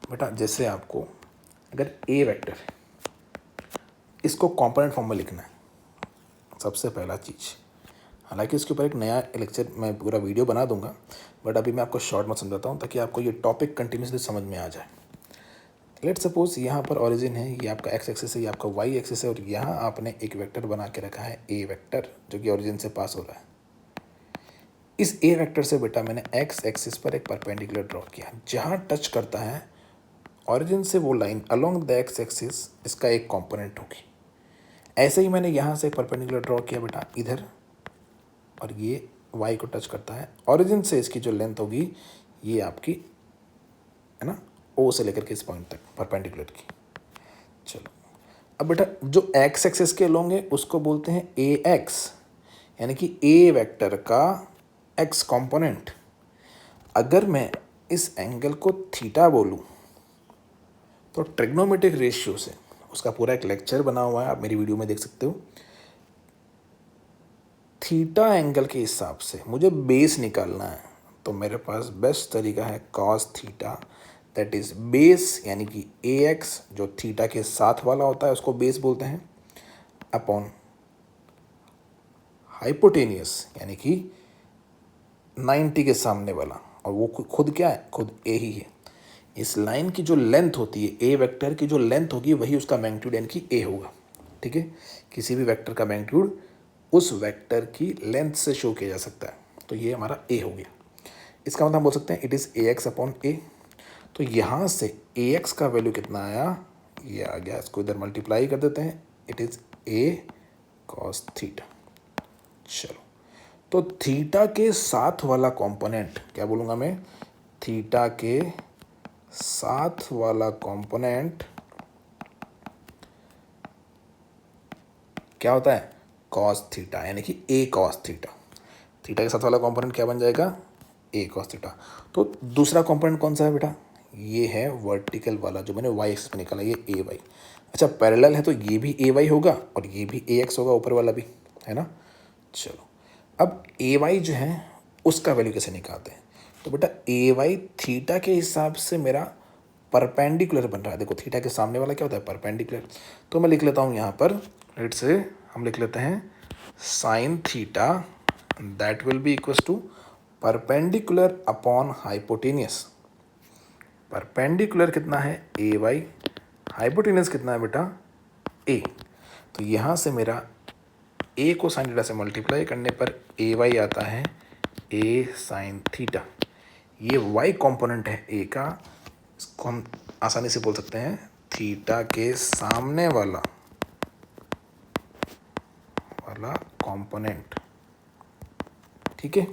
बेटा जैसे आपको अगर ए वेक्टर है, इसको कंपोनेंट फॉर्म में लिखना है सबसे पहला चीज़। हालांकि इसके ऊपर एक नया लेक्चर मैं पूरा वीडियो बना दूंगा, बट अभी मैं आपको शॉर्ट में समझाता हूँ ताकि आपको ये टॉपिक कंटिन्यूसली समझ में आ जाए। लेट सपोज यहाँ पर ओरिजिन है, ये आपका एक्स एक्सिस है, ये आपका वाई एक्सिस है, और यहाँ आपने एक वेक्टर बना के रखा है ए वेक्टर जो कि ओरिजिन से पास हो रहा है। इस ए वेक्टर से बेटा मैंने एक्स एक्सिस पर एक परपेंडिकुलर ड्रॉ किया, जहाँ टच करता है ओरिजिन से वो line along the X axis इसका एक कंपोनेंट होगी। ऐसे ही मैंने यहाँ से एक परपेंडिकुलर ड्रॉ किया बेटा इधर, और ये वाई को टच करता है। ओरिजिन से इसकी जो लेंथ होगी ये आपकी है ना, ओ से लेकर के इस पॉइंट तक परपेंडिकुलर की। चलो अब बेटा जो एक्स एक्सिस के अलोंग है उसको बोलते हैं ए एक्स, यानी कि ए वेक्टर का एक्स कंपोनेंट। अगर मैं इस एंगल को थीटा बोलूँ तो ट्रिग्नोमेट्रिक रेशियो से, उसका पूरा एक लेक्चर बना हुआ है, आप मेरी वीडियो में देख सकते हो। थीटा एंगल के हिसाब से मुझे बेस निकालना है तो मेरे पास बेस्ट तरीका है cos theta, that is base यानी कि ए एक्स जो थीटा के साथ वाला होता है उसको बेस बोलते हैं, अपॉन हाइपोटेनियस यानी कि 90 के सामने वाला, और वो खुद क्या है, खुद ए ही है। इस लाइन की जो लेंथ होती है, ए वेक्टर की जो लेंथ होगी वही उसका मैग्नीट्यूड यानी कि ए होगा। ठीक है, किसी भी वेक्टर का मैग्नीट्यूड उस वेक्टर की लेंथ से शो किया जा सकता है, तो ये हमारा ए हो गया। इसका मतलब हम बोल सकते हैं it is A X upon A. तो यहाँ से ए एक्स का वैल्यू कितना आया, ये आ गया, इसको इधर मल्टीप्लाई कर देते हैं, it is A cos theta. चलो तो थीटा के साथ वाला कंपोनेंट क्या बोलूँगा मैं, थीटा के साथ वाला कंपोनेंट क्या होता है, कॉस थीटा, यानी कि ए कॉस थीटा। थीटा के साथ वाला कंपोनेंट क्या बन जाएगा, ए कॉस थीटा। तो दूसरा कंपोनेंट कौन सा है बेटा, ये है वर्टिकल वाला जो मैंने वाई एक्सिस में निकाला, ये ए वाई। अच्छा पैरेलल है तो ये भी ए वाई होगा और ये भी ए एक्स होगा, ऊपर वाला भी है ना। चलो अब ए वाई जो है उसका वैल्यू कैसे निकालते हैं, तो बेटा ए वाई थीटा के हिसाब से मेरा परपेंडिकुलर बन रहा है। देखो थीटा के सामने वाला क्या होता है, परपेंडिकुलर। तो मैं लिख लेता हूँ यहाँ पर, लेट से हम लिख लेते हैं sine theta that will be equals to perpendicular upon hypotenuse. Perpendicular कितना है ए वाई, हाइपोटेनियस कितना है बेटा ए। तो यहाँ से मेरा ए को साइन थीटा से मल्टीप्लाई करने पर ए वाई आता है ए साइन थीटा। ये वाई कंपोनेंट है ए का, इसको हम आसानी से बोल सकते हैं थीटा के सामने वाला कंपोनेंट। ठीक है,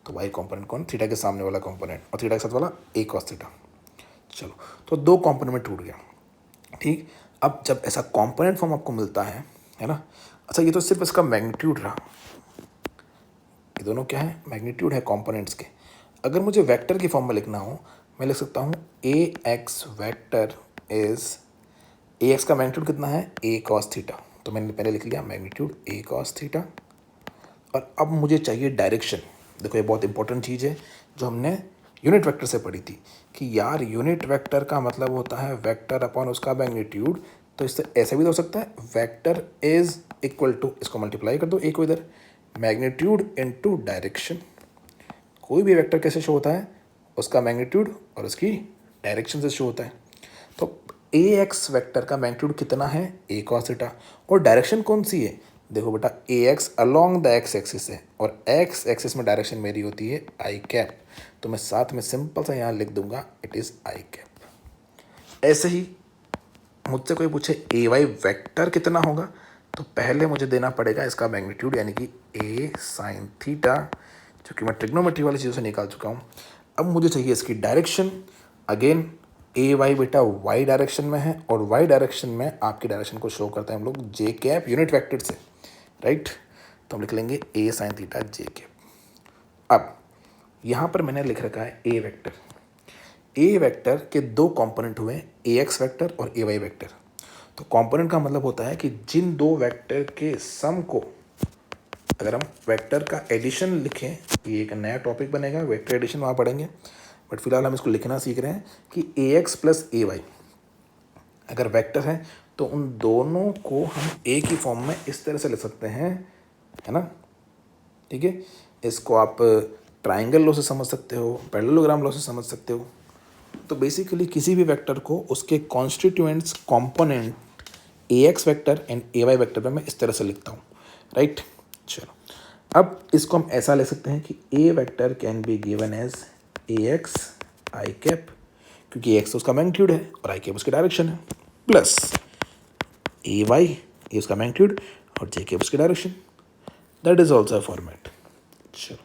तो वाई कंपोनेंट कौन, थीटा के सामने वाला कंपोनेंट, और थीटा के साथ वाला ए कॉस थीटा। चलो तो दो कंपोनेंट में टूट गया। ठीक, अब जब ऐसा कंपोनेंट फॉर्म आपको मिलता है ना। अच्छा ये तो सिर्फ इसका मैग्नीट्यूड रहा, ये दोनों क्या है, मैग्नीट्यूड है कंपोनेंट्स के। अगर मुझे वेक्टर की फॉर्म में लिखना हो, मैं लिख सकता हूँ A x vector is, A X का मैग्नीट्यूड कितना है, ए कॉस थीटा। तो मैंने पहले लिख लिया मैग्नीट्यूड ए कॉस थीटा। और अब मुझे चाहिए डायरेक्शन। देखो ये बहुत इंपॉर्टेंट चीज़ है जो हमने यूनिट वेक्टर से पढ़ी थी कि यार यूनिट वेक्टर का मतलब होता है वेक्टर अपॉन उसका मैग्नीट्यूड। तो इससे ऐसा भी तो हो सकता है, वेक्टर इज इक्वल टू, इसको मल्टीप्लाई कर दो ए को इधर, मैग्नीट्यूड इनटू डायरेक्शन। कोई भी वेक्टर कैसे शो होता है, उसका मैग्नीट्यूड और उसकी डायरेक्शन से शो होता है। तो ए एक्स वेक्टर का मैग्नीट्यूड कितना है, ए कॉस थीटा, और डायरेक्शन कौन सी है, देखो बेटा A X along the X axis है और एक्स एक्सिस में डायरेक्शन मेरी होती है आई कैप, तो मैं साथ में सिंपल सा यहाँ लिख दूंगा इट इज़ आई कैप। ऐसे ही मुझसे कोई पूछे ए वाई वैक्टर कितना होगा, तो पहले मुझे देना पड़ेगा इसका मैग्नीट्यूड यानी कि ए साइन थीटा, जो कि मैं ट्रिग्नोमेट्री वाली चीज़ों से निकाल चुका हूँ। अब मुझे चाहिए इसकी डायरेक्शन। अगेन ए वाई बेटा वाई डायरेक्शन में है और वाई डायरेक्शन में आपकी डायरेक्शन को शो करते हैं हम लोग जे कैप यूनिट वेक्टर से, राइट। तो हम लिख लेंगे ए साइन थीटा जे कैप। अब यहाँ पर मैंने लिख रखा है ए वेक्टर। ए वेक्टर के दो कंपोनेंट हुए, ए एक्स वेक्टर और ए वाई वेक्टर। तो कंपोनेंट का मतलब होता है कि जिन दो वेक्टर के सम को अगर हम वेक्टर का एडिशन लिखें, ये एक नया टॉपिक बनेगा, वेक्टर एडिशन वहाँ पढ़ेंगे, बट फिलहाल हम इसको लिखना सीख रहे हैं कि ए एक्स प्लस ए वाई अगर वेक्टर है तो उन दोनों को हम एक ही फॉर्म में इस तरह से लिख सकते हैं, है ना, ठीक है। इसको आप ट्राइंगल लॉ से समझ सकते हो, पैरेललोग्राम लॉ से समझ सकते हो। तो बेसिकली किसी भी वेक्टर को उसके constituents component a x vector and A y vector में मैं इस तरह से लिखता हूँ, राइट। चलो अब इसको हम ऐसा ले सकते हैं कि A vector can be given as A x I cap, क्योंकि एक्स उसका मैग्नीट्यूड है और आई कैप उसकी डायरेक्शन है, प्लस ए वाई ये उसका मैग्नीट्यूड और जे कैप उसकी direction. That is also format. चलो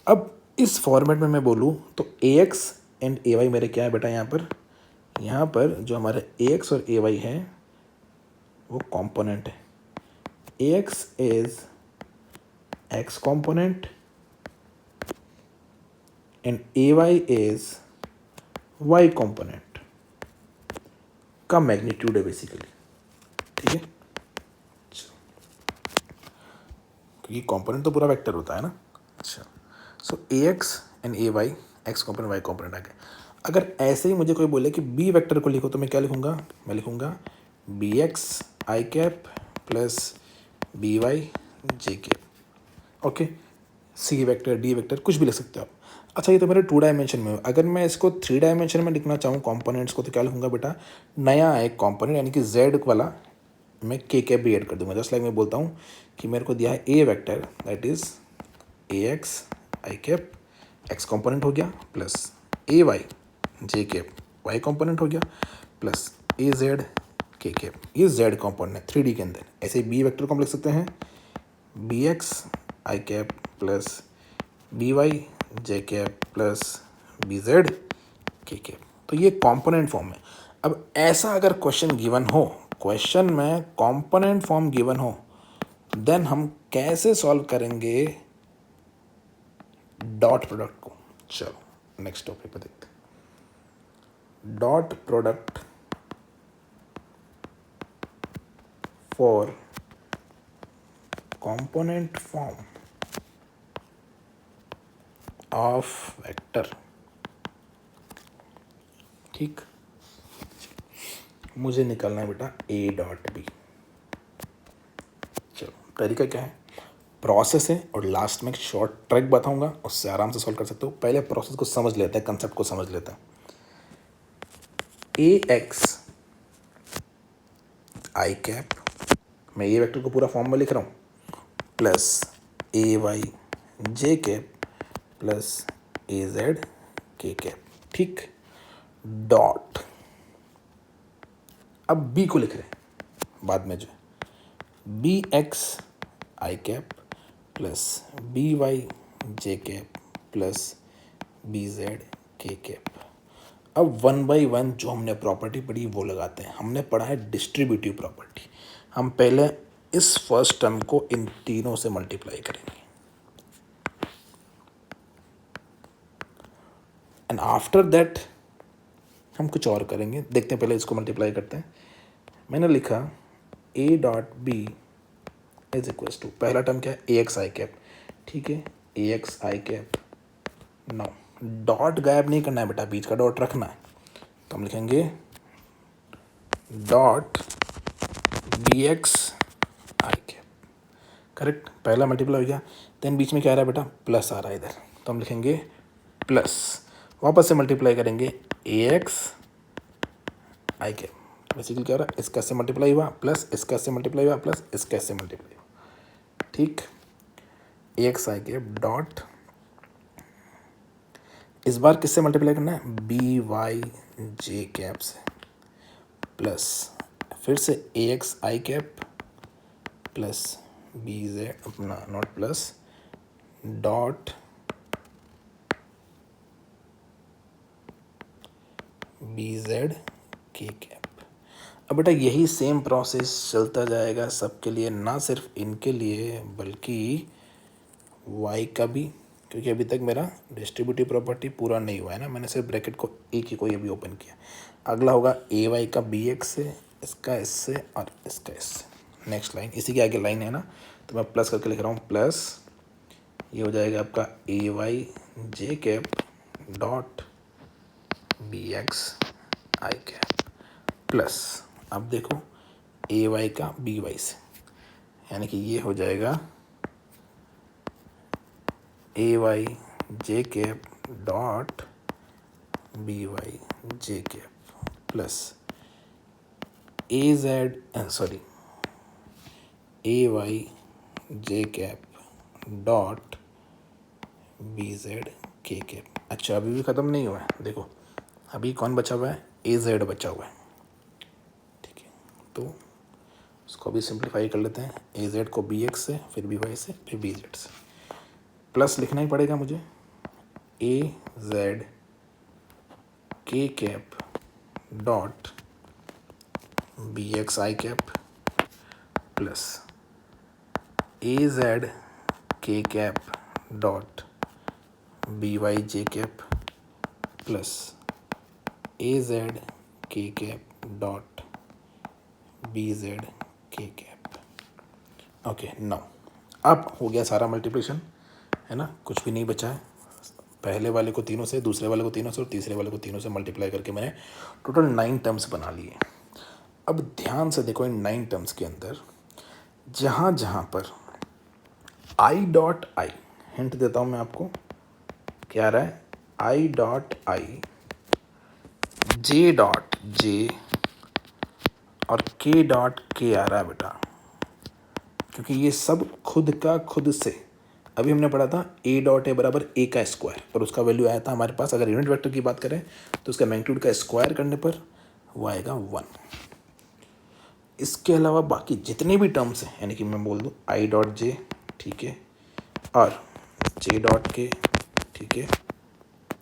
अब इस फॉर्मेट में मैं बोलूँ तो ए एक्स एंड ए वाई मेरे क्या है बेटा, यहाँ पर जो हमारे ए एक्स और ए वाई है वो कंपोनेंट है। ए X is X component and A Y is Y component का मैग्नीट्यूड है बेसिकली, ठीक है। क्योंकि कंपोनेंट तो पूरा वेक्टर होता है ना। अच्छा, so A X and A Y X component Y component आ गए। अगर ऐसे ही मुझे कोई बोले कि बी वेक्टर को लिखो तो मैं क्या लिखूंगा, मैं लिखूंगा बी एक्स आई कैप प्लस बी वाई जे cap. Okay, C vector D vector कुछ भी लिख सकते हो आप। अच्छा, ये तो मेरे 2 डायमेंशन में हो। अगर मैं इसको 3 डायमेंशन में लिखना चाहूँ कंपोनेंट्स को तो क्या लिखूंगा बेटा, नया एक कंपोनेंट यानी कि जेड वाला मैं के कैप भी ऐड कर दूंगा। जस्ट लाइक मैं बोलता हूँ कि मेरे को दिया है A vector that is A x I cap X component हो गया, plus A Y J cap Y component हो गया, प्लस ए जेड के कैप ये जेड कंपोनेंट है 3D के अंदर। ऐसे बी वेक्टर को हम लिख सकते हैं बी एक्स आई कैप प्लस बी वाई जे कैप प्लस बी जेड के कैप। तो ये कंपोनेंट फॉर्म है। अब ऐसा अगर क्वेश्चन गिवन हो, क्वेश्चन में कंपोनेंट फॉर्म गिवन हो, देन हम कैसे सॉल्व करेंगे डॉट प्रोडक्ट को। चलो नेक्स्ट टॉपिक पे देखते हैं। Dot product for component form of vector, ठीक। मुझे निकालना है बेटा ए डॉट बी। चलो तरीका क्या है, प्रोसेस है और लास्ट में एक शॉर्ट ट्रिक बताऊंगा, उससे आराम से सॉल्व कर सकते हो। पहले प्रोसेस को समझ लेते हैं, कंसेप्ट को समझ लेते हैं। ए एक्स आई कैप, मैं ये वेक्टर को पूरा फॉर्म में लिख रहा हूँ, plus A Y J cap plus A Z के कैप, ठीक। डॉट अब बी को लिख रहे हैं बाद में, जो बी एक्स आई कैप प्लस बी वाई जे कैप प्लस बी जेड के कैप। अब 1 by 1 जो हमने प्रॉपर्टी पढ़ी वो लगाते हैं। हमने पढ़ा है डिस्ट्रीब्यूटिव प्रॉपर्टी। हम पहले इस फर्स्ट टर्म को इन तीनों से मल्टीप्लाई करेंगे एंड आफ्टर दैट हम कुछ और करेंगे। देखते हैं, पहले इसको मल्टीप्लाई करते हैं। मैंने लिखा a dot B is equal to, पहला टर्म क्या है ए एक्स आई कैप, ठीक है, ए एक्स आई कैप। नो डॉट गायब नहीं करना है बेटा, बीच का डॉट रखना है। तो हम लिखेंगे डॉट बी एक्स आई कैप, करेक्ट। पहला मल्टीप्लाई हो गया, देन बीच में क्या आ रहा है बेटा, प्लस आ रहा है इधर, तो हम लिखेंगे प्लस, वापस से मल्टीप्लाई करेंगे ए एक्स आई कैप बेसिकली क्या हो रहा है, इसका से मल्टीप्लाई हुआ प्लस इसका से मल्टीप्लाई हुआ प्लस इसका से मल्टीप्लाई हुआ, ठीक। एक्स आई कैप डॉट, इस बार किससे मल्टीप्लाई करना है, बी वाई जे कैप से, प्लस फिर से a x I cap plus b z अपना not plus dot b z के कैप। अब बेटा यही सेम प्रोसेस चलता जाएगा सबके लिए, ना सिर्फ इनके लिए बल्कि y का भी, क्योंकि अभी तक मेरा डिस्ट्रीब्यूटिव प्रॉपर्टी पूरा नहीं हुआ है ना, मैंने सिर्फ ब्रैकेट को एक ही कोई अभी ओपन किया। अगला होगा ए वाई का बी एक्स से, इसका इससे और इसका इससे। नेक्स्ट लाइन, इसी के आगे लाइन है ना, तो मैं प्लस करके लिख रहा हूँ, प्लस ये हो जाएगा आपका ए वाई जे कैप डॉट बी एक्स आई कैप प्लस, अब देखो ए वाई का बी वाई से, यानी कि ये हो जाएगा ए Y J cap dot B y J cap plus A Z sorry A Y J cap dot b z के कैप। अच्छा अभी भी ख़त्म नहीं हुआ है, देखो अभी कौन बचा हुआ है, ए जेड बचा हुआ है, ठीक है। तो उसको भी सिंप्लीफाई कर लेते हैं, ए जेड को बी एक्स से, फिर बी वाई से, फिर बी जेड से, प्लस लिखना ही पड़ेगा मुझे, ए जेड के cap dot B X I cap plus A Z के cap dot B y J cap plus A Z के कैप डॉट बी जेड के कैप। ओके नाउ अब हो गया सारा मल्टीप्लिकेशन, है ना, कुछ भी नहीं बचा है। पहले वाले को तीनों से, दूसरे वाले को तीनों से और तीसरे वाले को तीनों से मल्टीप्लाई करके मैंने टोटल 9 टर्म्स बना लिए। अब ध्यान से देखो, इन 9 टर्म्स के अंदर जहाँ जहाँ पर आई डॉट आई, हिंट देता हूँ मैं आपको, क्या आ रहा है, आई डॉट आई, जे डॉट जे और के डॉट के आ रहा है बेटा, क्योंकि ये सब खुद का खुद से, अभी हमने पढ़ा था ए डॉट ए बराबर ए का स्क्वायर, और उसका वैल्यू आया था हमारे पास, अगर यूनिट वेक्टर की बात करें तो उसका मैग्नीट्यूड का स्क्वायर करने पर वो आएगा 1। इसके अलावा बाकी जितने भी टर्म्स हैं, यानी कि मैं बोल दूँ आई डॉट जे, ठीक है, और जे डॉट के, ठीक है,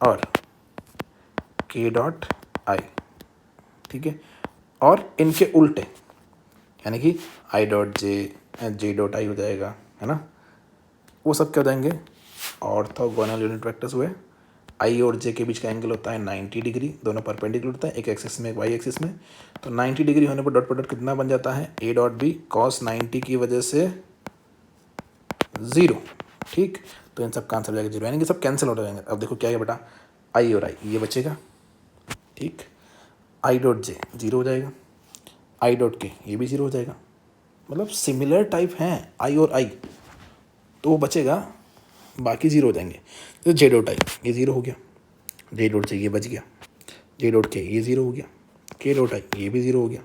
और के डॉट आई, ठीक है, और इनके उल्टे, यानी कि I dot J dot I हो जाएगा, है ना, वो सब क्या हो जाएंगे, ऑर्थोगोनल यूनिट वेक्टर्स हुए। आई और जे के बीच का एंगल होता है 90 डिग्री, दोनों परपेंडिकुलर होता है, एक एक्सिस में एक वाई एक्सिस में, तो 90 डिग्री होने पर डॉट प्रोडक्ट कितना बन जाता है, ए डॉट बी कॉस 90 की वजह से 0, ठीक। तो इन सब का आंसर हो जाएगा 0, यानी कि सब कैंसिल हो जाएंगे। अब देखो क्या है बेटा, आई और आई ये बचेगा, ठीक, आई डॉट जे 0 हो जाएगा, आई डॉट के ये भी 0 हो जाएगा, मतलब सिमिलर टाइप हैं आई और आई, तो वो बचेगा, बाकी 0 हो जाएंगे। तो जे डॉट आई ये 0 हो गया, जे डॉट जे ये बच गया, जे डॉट के ये 0 हो गया, के डॉट आई ये भी 0 हो गया,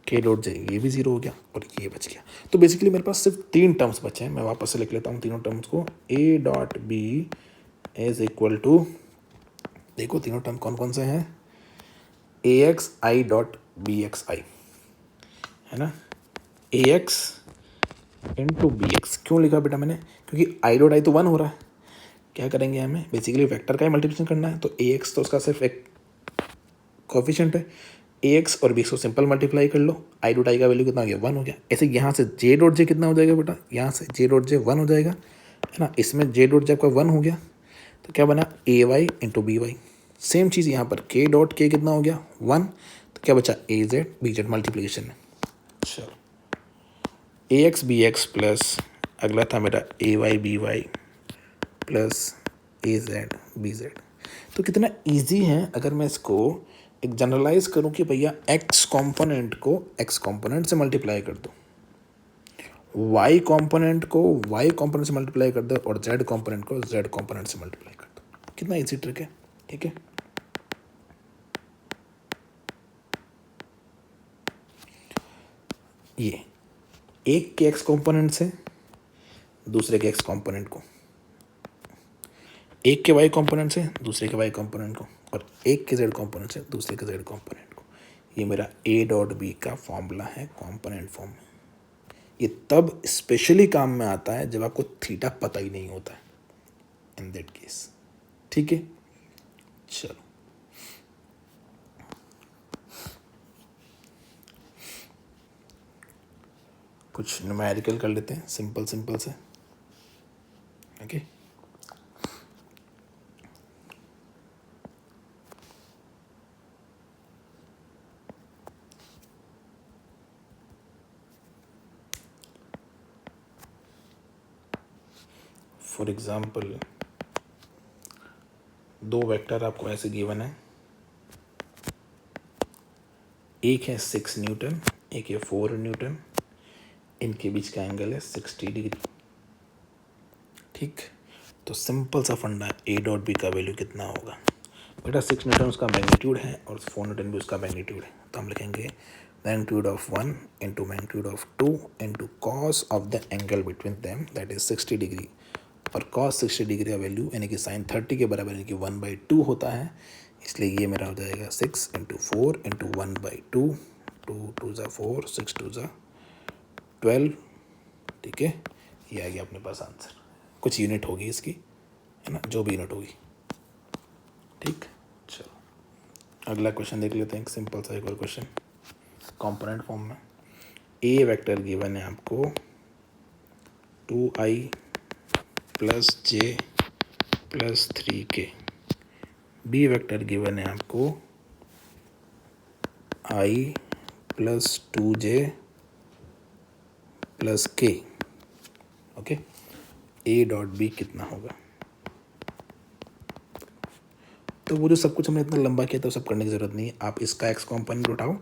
के डॉट जे ये भी 0 हो गया, और ये बच गया। तो बेसिकली मेरे पास सिर्फ 3 टर्म्स बचे हैं, मैं वापस से लिख लेता हूँ तीनों टर्म्स को, A dot B is equal to, देखो तीनों टर्म कौन कौन से हैं, A x I dot B X I, है ना, A X into B X. क्यों लिखा बेटा मैंने, क्योंकि आई डॉट आई तो 1 हो रहा है, क्या करेंगे हमें बेसिकली वेक्टर का ही मल्टीप्लिकेशन करना है, तो ए एक्स तो उसका सिर्फ एक कोफिशिएंट है, ए एक्स और बी एक्स को सिंपल मल्टीप्लाई कर लो, आई डॉट आई का वैल्यू कितना हो गया 1 हो गया। ऐसे यहाँ से जे डॉट जे कितना हो जाएगा बेटा, यहाँ से जे डॉट जे 1 हो जाएगा, है ना, इसमें जे डॉट जे आपका 1 हो गया, तो क्या बना A Y into B Y. Same चीज़ यहाँ पर के डॉट के कितना हो गया 1, तो क्या बचा ए जेड बी जेड मल्टीप्लीकेशन में। चलो ए एक्स बी एक्स प्लस अगला था मेरा ए Y B Y plus A Z B Z. तो कितना इजी है अगर मैं इसको एक जनरलाइज करूं कि भैया एक्स कंपोनेंट को एक्स कंपोनेंट से मल्टीप्लाई कर दो, वाई कंपोनेंट को वाई कंपोनेंट से मल्टीप्लाई कर दो, और जेड कंपोनेंट को जेड कंपोनेंट से मल्टीप्लाई कर दो। कितना इजी ट्रिक है, ठीक है। ये एक के एक्स कॉम्पोनेंट से दूसरे के एक्स कॉम्पोनेंट को, एक के वाई कॉम्पोनेंट से दूसरे के वाई कॉम्पोनेंट को, और एक के जेड कॉम्पोनेंट से दूसरे के जेड कॉम्पोनेंट को। ये मेरा ए डॉट बी का फॉर्मूला है कॉम्पोनेंट फॉर्म में। ये तब स्पेशली काम में आता है जब आपको थीटा पता ही नहीं होता है, इन दैट केस। ठीक है, चलो कुछ न्यूमेरिकल कर लेते हैं सिंपल सिंपल से। ओके, फॉर एग्जाम्पल दो वेक्टर आपको ऐसे गिवन है, एक है 6 न्यूटन, एक है 4 न्यूटन, इनके बीच का एंगल है 60 डिग्री। ठीक, तो सिंपल सा फंडा, ए डॉट बी का वैल्यू कितना होगा बेटा। 6 न्यूटन उसका मैग्नीट्यूड है और 4 न्यूटन भी उसका मैग्नीट्यूड है, तो हम लिखेंगे magnitude of 1 into magnitude of 2 into cos of the angle between them that is 60 degree. और कॉस 60 डिग्री का वैल्यू यानी कि साइन 30 के बराबर यानी कि 1/2 होता है, इसलिए ये मेरा हो जाएगा 6 इंटू 4 इंटू 1/2, 2 2 ज़ा 4, 6 2 ज़ा 12। ठीक है, ये आ गया अपने पास आंसर। कुछ यूनिट होगी इसकी, है ना, जो भी यूनिट होगी। ठीक, चलो अगला क्वेश्चन देख लेते हैं, सिंपल सा एक और क्वेश्चन कंपोनेंट फॉर्म में। ए वेक्टर गिवन है आपको 2i plus J plus 3k। B vector given है आपको i plus 2j plus k। Okay, A dot B कितना होगा। तो वो जो सब कुछ हमने इतना लंबा किया तो सब करने की ज़रूरत नहीं है। आप इसका एक्स कॉम्पोनेंट उठाओ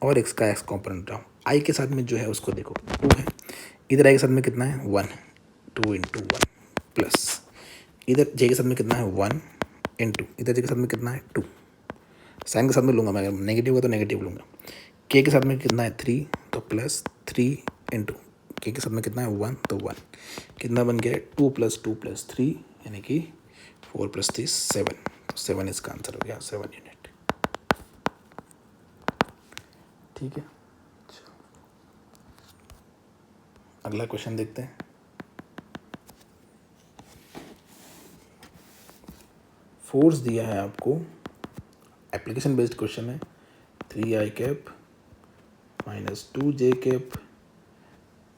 और इसका एक्स कॉम्पोनेंट उठाओ। आई के साथ में जो है उसको देखो 2 है, इधर आई के साथ में कितना है 1, 2 इंटू 1 प्लस इधर जे के साथ में कितना है 1 इंटू इधर जे के साथ में कितना है 2। साइन के साथ में लूँगा मैं, अगर नेगेटिव होगा तो नेगेटिव लूँगा। के के साथ में कितना है 3, तो प्लस 3 इंटू के साथ में कितना है 1, तो 1 कितना बन गया 2 + 2 + 3 यानी कि 4 + 3 7। तो 7 इसका आंसर हो गया, 7 यूनिट। ठीक है, अगला क्वेश्चन देखते हैं। फोर्स दिया है आपको, एप्लीकेशन बेस्ड क्वेश्चन है, 3i cap minus 2j cap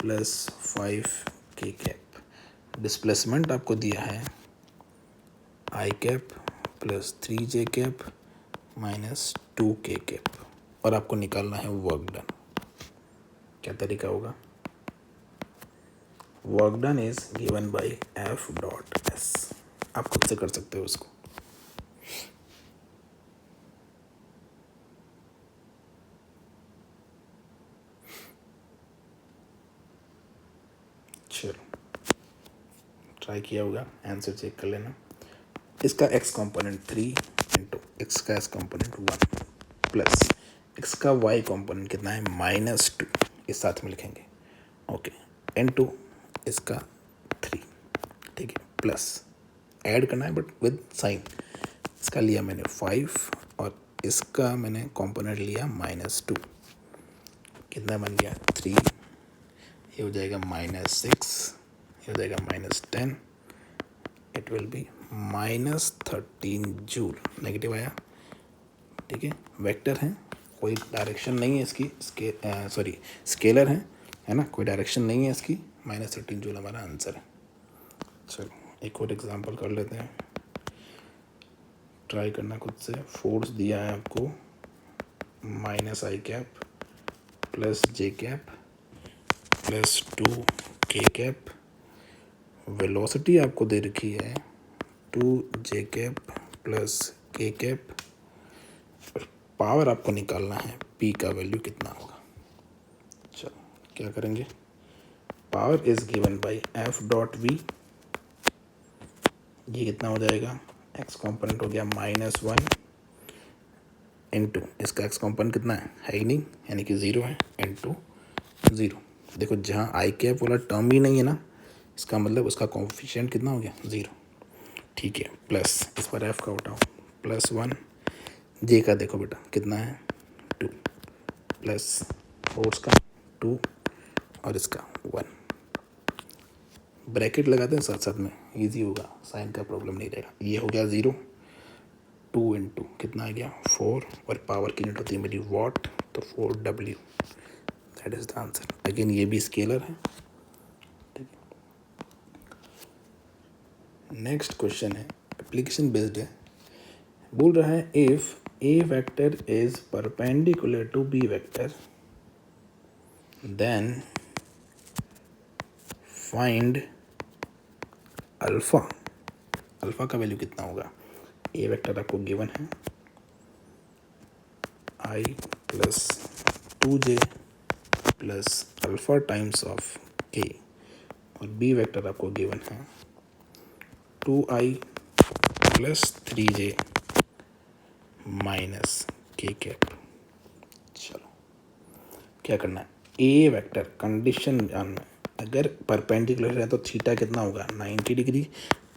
plus 5k cap. Displacement आपको दिया है i cap plus 3j cap minus 2k cap, और आपको निकालना है वर्क डन। क्या तरीका होगा। Work done is given by f dot S. आप खुद से कर सकते हो उसको। चलो ट्राई किया होगा, आंसर चेक कर लेना। इसका एक्स कॉम्पोनेंट 3 इंटू एक्स का एक्स कॉम्पोनेंट 1 प्लस एक्स का वाई कॉम्पोनेंट कितना है -2, इस साथ में लिखेंगे। ओके, इंटू इसका 3, ठीक है, प्लस ऐड करना है बट विद साइन। इसका लिया मैंने 5 और इसका मैंने कॉम्पोनेंट लिया -2। कितना बन गया 3, ये हो जाएगा -6, ये हो जाएगा -10, it will be -13 joule. Negative आया, ठीक है, वेक्टर है, कोई डायरेक्शन नहीं है इसकी, सॉरी स्केलर है ना, कोई डायरेक्शन नहीं है इसकी। -13 जूल हमारा आंसर है। चलो एक और एग्जांपल कर लेते हैं, ट्राई करना खुद से। फोर्स दिया है आपको -i cap plus j cap plus 2k cap. Velocity आपको दे रखी है 2j cap plus k cap. Power आपको निकालना है p का वैल्यू कितना होगा। चलो क्या करेंगे, power is given by f dot v. ये कितना हो जाएगा, एक्स कॉम्पोनेंट हो गया -1 इंटू इसका एक्स कॉम्पोनेंट कितना है ही नहीं यानी कि 0 है, इंटू ज़ीरो। देखो जहाँ आई कैप वाला टर्म भी नहीं है ना, इसका मतलब उसका कोफिशिएंट कितना हो गया, ज़ीरो। ठीक है, प्लस इस पर एफ का उठाओ, +1, जे का देखो बेटा कितना है 2, प्लस फोर्स का 2 और इसका 1, ब्रैकेट लगाते हैं साथ साथ में, इजी होगा, साइन का प्रॉब्लम नहीं रहेगा। ये हो गया 0, 2 इंटू कितना आ गया 4, और पावर की यूनिट होती है मेरी वॉट, तो 4W, that is the answer. Again ये भी स्केलर है। नेक्स्ट क्वेश्चन है एप्लीकेशन बेस्ड है, बोल रहा है if A vector is perpendicular to B vector then find alpha. Alpha का वैल्यू कितना होगा। ए वेक्टर आपको गिवन है i plus 2j plus alpha times of k, और बी वेक्टर आपको गिवन है 2i plus 3j minus k cap. चलो क्या करना है, ए वेक्टर कंडीशन जानना है, अगर परपेंडिकुलर है तो थीटा कितना होगा 90 डिग्री,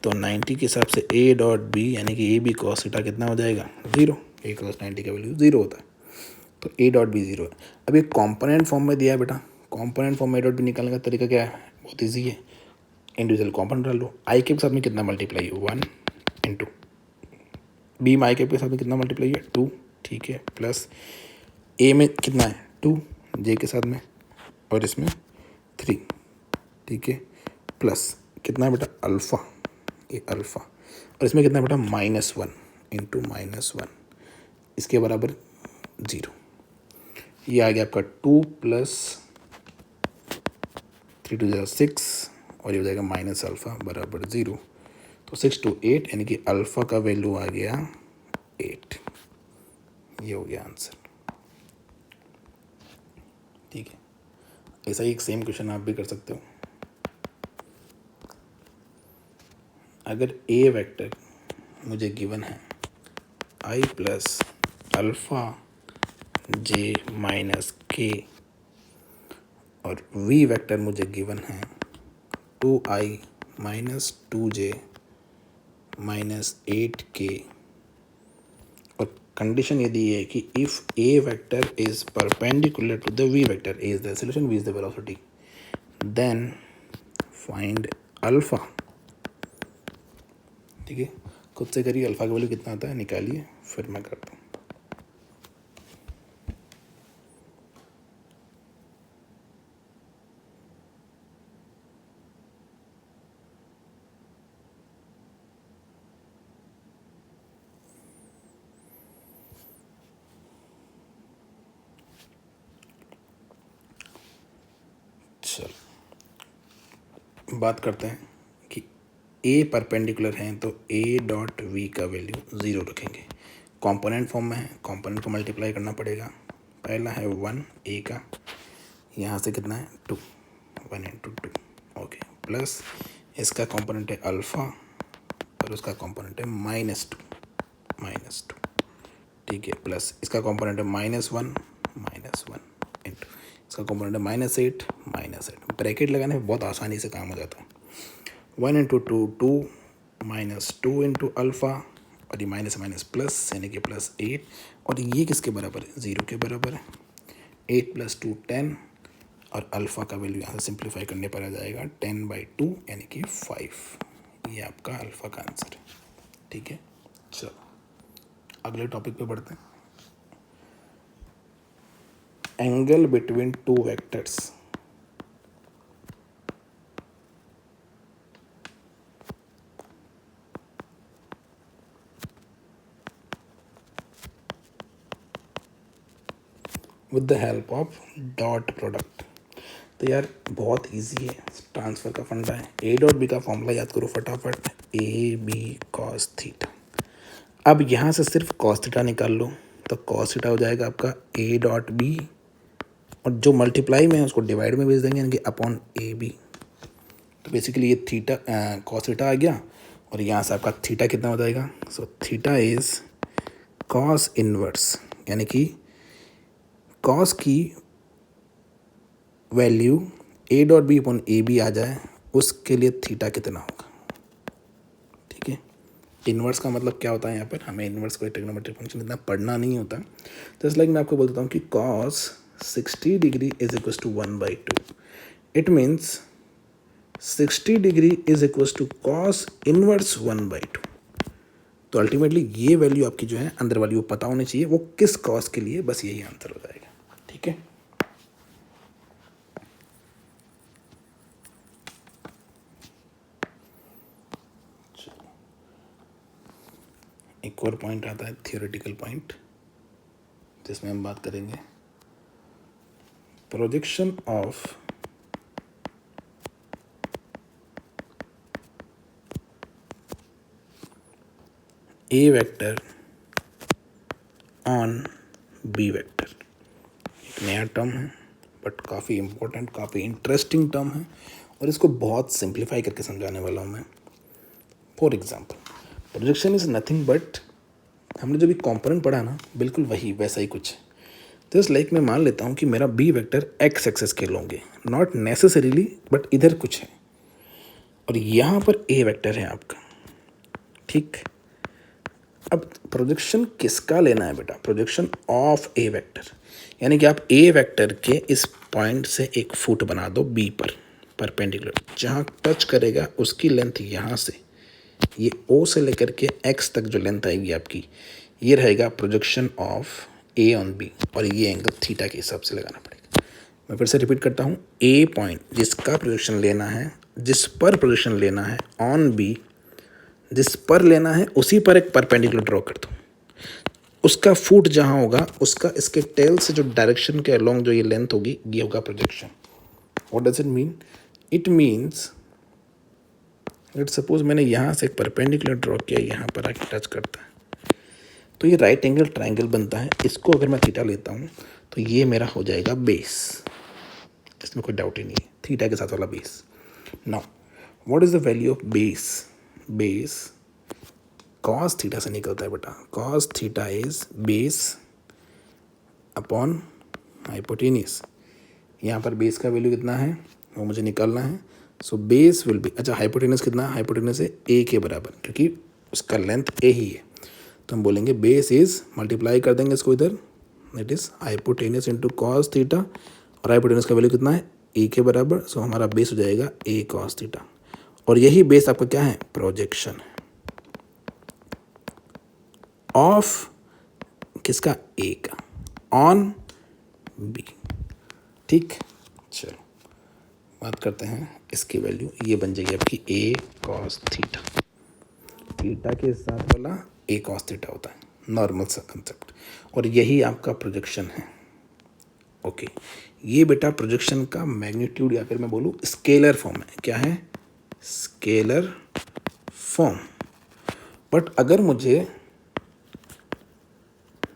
तो 90 के हिसाब से ए डॉट बी यानी कि ए बी कॉस थीटा कितना हो जाएगा 0, ए कॉस 90 का वैल्यू 0 होता है, तो ए डॉट बी 0 है। अब ये कॉम्पोनेंट फॉर्म में दिया है बेटा, कॉम्पोनेंट फॉर्म में ए डॉट बी निकालने का तरीका क्या है, बहुत ईजी है, इंडिविजुअल कॉम्पोनेंट डाल लो, आई के साथ में कितना मल्टीप्लाई है 1 इंटू बी में आई के साथ में कितना मल्टीप्लाई है 2, ठीक है, प्लस ए में कितना है 2 जे के साथ में और इसमें 3, ठीक है, प्लस कितना है बेटा अल्फ़ा, ये अल्फ़ा, और इसमें कितना है बेटा -1 इंटू -1, इसके बराबर 0। ये आ गया आपका 2 प्लस 3 2 6, और ये हो जाएगा माइनस अल्फ़ा बराबर 0, तो 6 to 8 यानी कि अल्फ़ा का वैल्यू आ गया 8। ये हो गया आंसर, ठीक है। ऐसा ही एक सेम क्वेश्चन आप भी कर सकते हो। अगर ए वेक्टर मुझे गिवन है I plus alpha J minus के, और वी वेक्टर मुझे गिवन है 2i minus 2j minus 8k, और कंडीशन यदि है कि if A vector is perpendicular to the v vector, a is the solution, v is the velocity, then find alpha. ठीक है, खुद से करिए, अल्फा का वैल्यू कितना आता है निकालिए, फिर मैं करता हूँ। चलो बात करते हैं कि ए परपेंडिकुलर है तो ए डॉट वी का वैल्यू 0 रखेंगे। कंपोनेंट फॉर्म में है, कंपोनेंट को मल्टीप्लाई करना पड़ेगा। पहला है 1 ए का, यहाँ से कितना है 2, 1 इंटू 2, ओके, प्लस इसका कंपोनेंट है अल्फ़ा और उसका कंपोनेंट है -2, ठीक है, प्लस इसका कंपोनेंट है -1 इंटू इसका कंपोनेंट है -8 ब्रैकेट लगाने में बहुत आसानी से काम हो जाता है। 1 इंटू 2 2 -2 इंटू अल्फ़ा, और ये माइनस माइनस प्लस यानी कि +8, और ये किसके बराबर है 0 के बराबर है। 8 + 2 10, और अल्फ़ा का वैल्यू यहाँ से सिंप्लीफाई करने पर आ जाएगा 10/2 यानी कि 5। ये आपका अल्फ़ा का आंसर है, ठीक है। चलो अगले टॉपिक पे बढ़ते हैं। Angle between two vectors. With the help of dot product. तो यार बहुत इजी है, ट्रांसफ़र का फंडा है। ए डॉट बी का फॉर्मूला याद करो फटाफट, ए बी कॉस थीटा। अब यहाँ से सिर्फ कॉस थीटा निकाल लो, तो कॉस थीटा हो जाएगा आपका ए डॉट बी, और जो मल्टीप्लाई में है उसको डिवाइड में भेज देंगे यानी कि अपॉन ए बी। तो बेसिकली ये थीटा कॉस थीटा आ गया, और यहाँ से आपका थीटा कितना हो जाएगा। So theta is cos inverse, यानी कि कॉस की वैल्यू ए डॉट बी अपॉन ए बी आ जाए, उसके लिए थीटा कितना होगा। ठीक है, इन्वर्स का मतलब क्या होता है, यहाँ पर हमें इन्वर्स कोई ट्रिग्नोमेट्रिक फंक्शन इतना पढ़ना नहीं होता। जस्ट लाइक मैं आपको बोल देता हूँ कि cos 60 degree is equal to 1/2। It means 60 degree is equal to cos inverse 1/2। तो अल्टीमेटली ये वैल्यू आपकी जो है अंदर वाली वो पता होनी चाहिए, वो किस कॉस के लिए, बस यही आंसर हो जाएगा। ठीक है, एक और पॉइंट आता है थियोरेटिकल पॉइंट, जिसमें हम बात करेंगे projection of a vector on b vector. एक नया टर्म है बट काफ़ी इम्पोर्टेंट, काफ़ी इंटरेस्टिंग टर्म है, और इसको बहुत सिंप्लीफाई करके समझाने वाला हूँ मैं। For example, projection is nothing but, हमने जो भी कॉम्पोनेंट पढ़ा ना, बिल्कुल वही वैसा ही कुछ है। जस्ट लाइक मैं मान लेता हूँ कि मेरा बी वेक्टर एक्स एक्सेस के होंगे, नॉट नेसेसरीली बट इधर कुछ है, और यहाँ पर ए वेक्टर है आपका। ठीक, अब प्रोजेक्शन किसका लेना है बेटा, प्रोजेक्शन ऑफ ए वेक्टर, यानी कि आप ए वेक्टर के इस पॉइंट से एक फुट बना दो बी पर परपेंडिकुलर, जहाँ टच करेगा उसकी लेंथ यहाँ से, ये ओ से लेकर के एक्स तक जो लेंथ आएगी आपकी, ये रहेगा projection of a on b, और ये एंगल थीटा के हिसाब से लगाना पड़ेगा। मैं फिर से रिपीट करता हूँ, ए पॉइंट जिसका प्रोजेक्शन लेना है, जिस पर प्रोजेक्शन लेना है ऑन बी, जिस पर लेना है उसी पर एक परपेंडिकुलर ड्रॉ कर दो, उसका फुट जहाँ होगा उसका इसके टेल से जो डायरेक्शन के अलोंग जो ये लेंथ होगी, ये होगा projection. What does it mean, it means let suppose मैंने यहाँ से एक परपेंडिकुलर ड्रॉ किया, यहाँ पर आके टच करता है, तो ये राइट एंगल ट्राइंगल बनता है। इसको अगर मैं थीटा लेता हूँ तो ये मेरा हो जाएगा बेस, इसमें कोई डाउट ही नहीं है, थीटा के साथ वाला base. Now what is the value of base, base cos theta से निकलता है बेटा, cos theta is base upon hypotenuse. यहाँ पर बेस का वैल्यू कितना है वो मुझे निकालना है, सो बेस विल बी, अच्छा हाइपोटेन्यूस कितना है, हाइपोटेन्यूस है ए के बराबर, क्योंकि उसका लेंथ ए ही है, तो हम बोलेंगे बेस इज, मल्टीप्लाई कर देंगे इसको इधर, that is hypotenuse into cos theta, और हाइपोटेन्यूस का वैल्यू कितना है ए के बराबर, सो हमारा बेस हो जाएगा ए कॉस थीटा, और यही बेस आपका क्या है, प्रोजेक्शन है ऑफ किसका, ए का ऑन बी। ठीक, चलो बात करते हैं इसकी वैल्यू, ये बन जाएगी आपकी ए कॉस थीटा, थीटा के साथ वाला ए कॉस थीटा होता है, नॉर्मल सा कंसेप्ट, और यही आपका प्रोजेक्शन है। ओके, ये बेटा प्रोजेक्शन का मैग्नीट्यूड, या फिर मैं बोलूँ स्केलर फॉर्म है, क्या है, स्केलर फॉर्म। बट अगर मुझे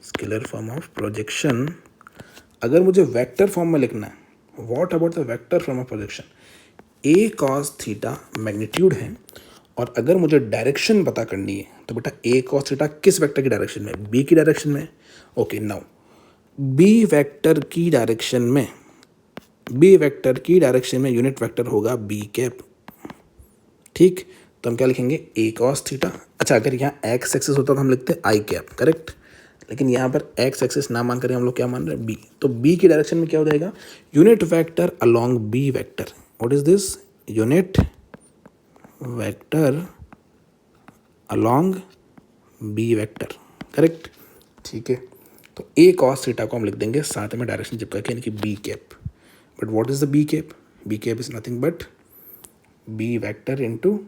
स्केलर फॉर्म ऑफ प्रोजेक्शन, अगर मुझे वेक्टर फॉर्म में लिखना है, what about the vector form of projection, A cos theta magnitude है, और अगर मुझे डायरेक्शन पता करनी है तो बेटा ए कॉस थीटा किस वेक्टर की डायरेक्शन में, बी की डायरेक्शन में। ओके, नाउ बी वेक्टर की डायरेक्शन में, बी वेक्टर की डायरेक्शन में यूनिट वेक्टर होगा बी कैप। ठीक, तो हम क्या लिखेंगे, ए कॉस थीटा। अच्छा, अगर यहाँ एक्स एक्सिस होता तो हम लिखते आई कैप, करेक्ट, लेकिन यहाँ पर एक्स एक्सिस ना मान कर हम लोग क्या मान रहे हैं, बी, तो बी की डायरेक्शन में क्या हो जाएगा, unit vector along b vector. What is this, unit vector along b vector, correct. ठीक है, तो ए कॉस थीटा को हम लिख देंगे साथ में डायरेक्शन चिपका के, यानी कि b cap. But what is the b cap, b cap is nothing but b vector into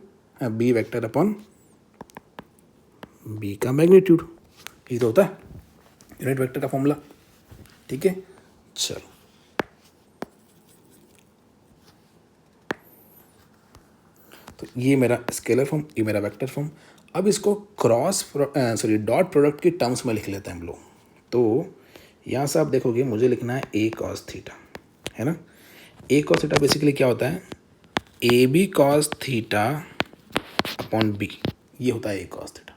b vector upon b का मैग्नीट्यूड, ये तो होता है यूनिट वेक्टर का फॉर्मूला। ठीक है, चलो तो ये मेरा स्केलर फॉर्म, ये मेरा वेक्टर फॉर्म। अब इसको डॉट प्रोडक्ट की टर्म्स में लिख लेते हैं हम लोग। तो यहाँ से आप देखोगे मुझे लिखना है ए कॉस थीटा, है ना। ए कॉस थीटा बेसिकली क्या होता है, a b cos theta upon b, ये होता है ए कॉस थीटा।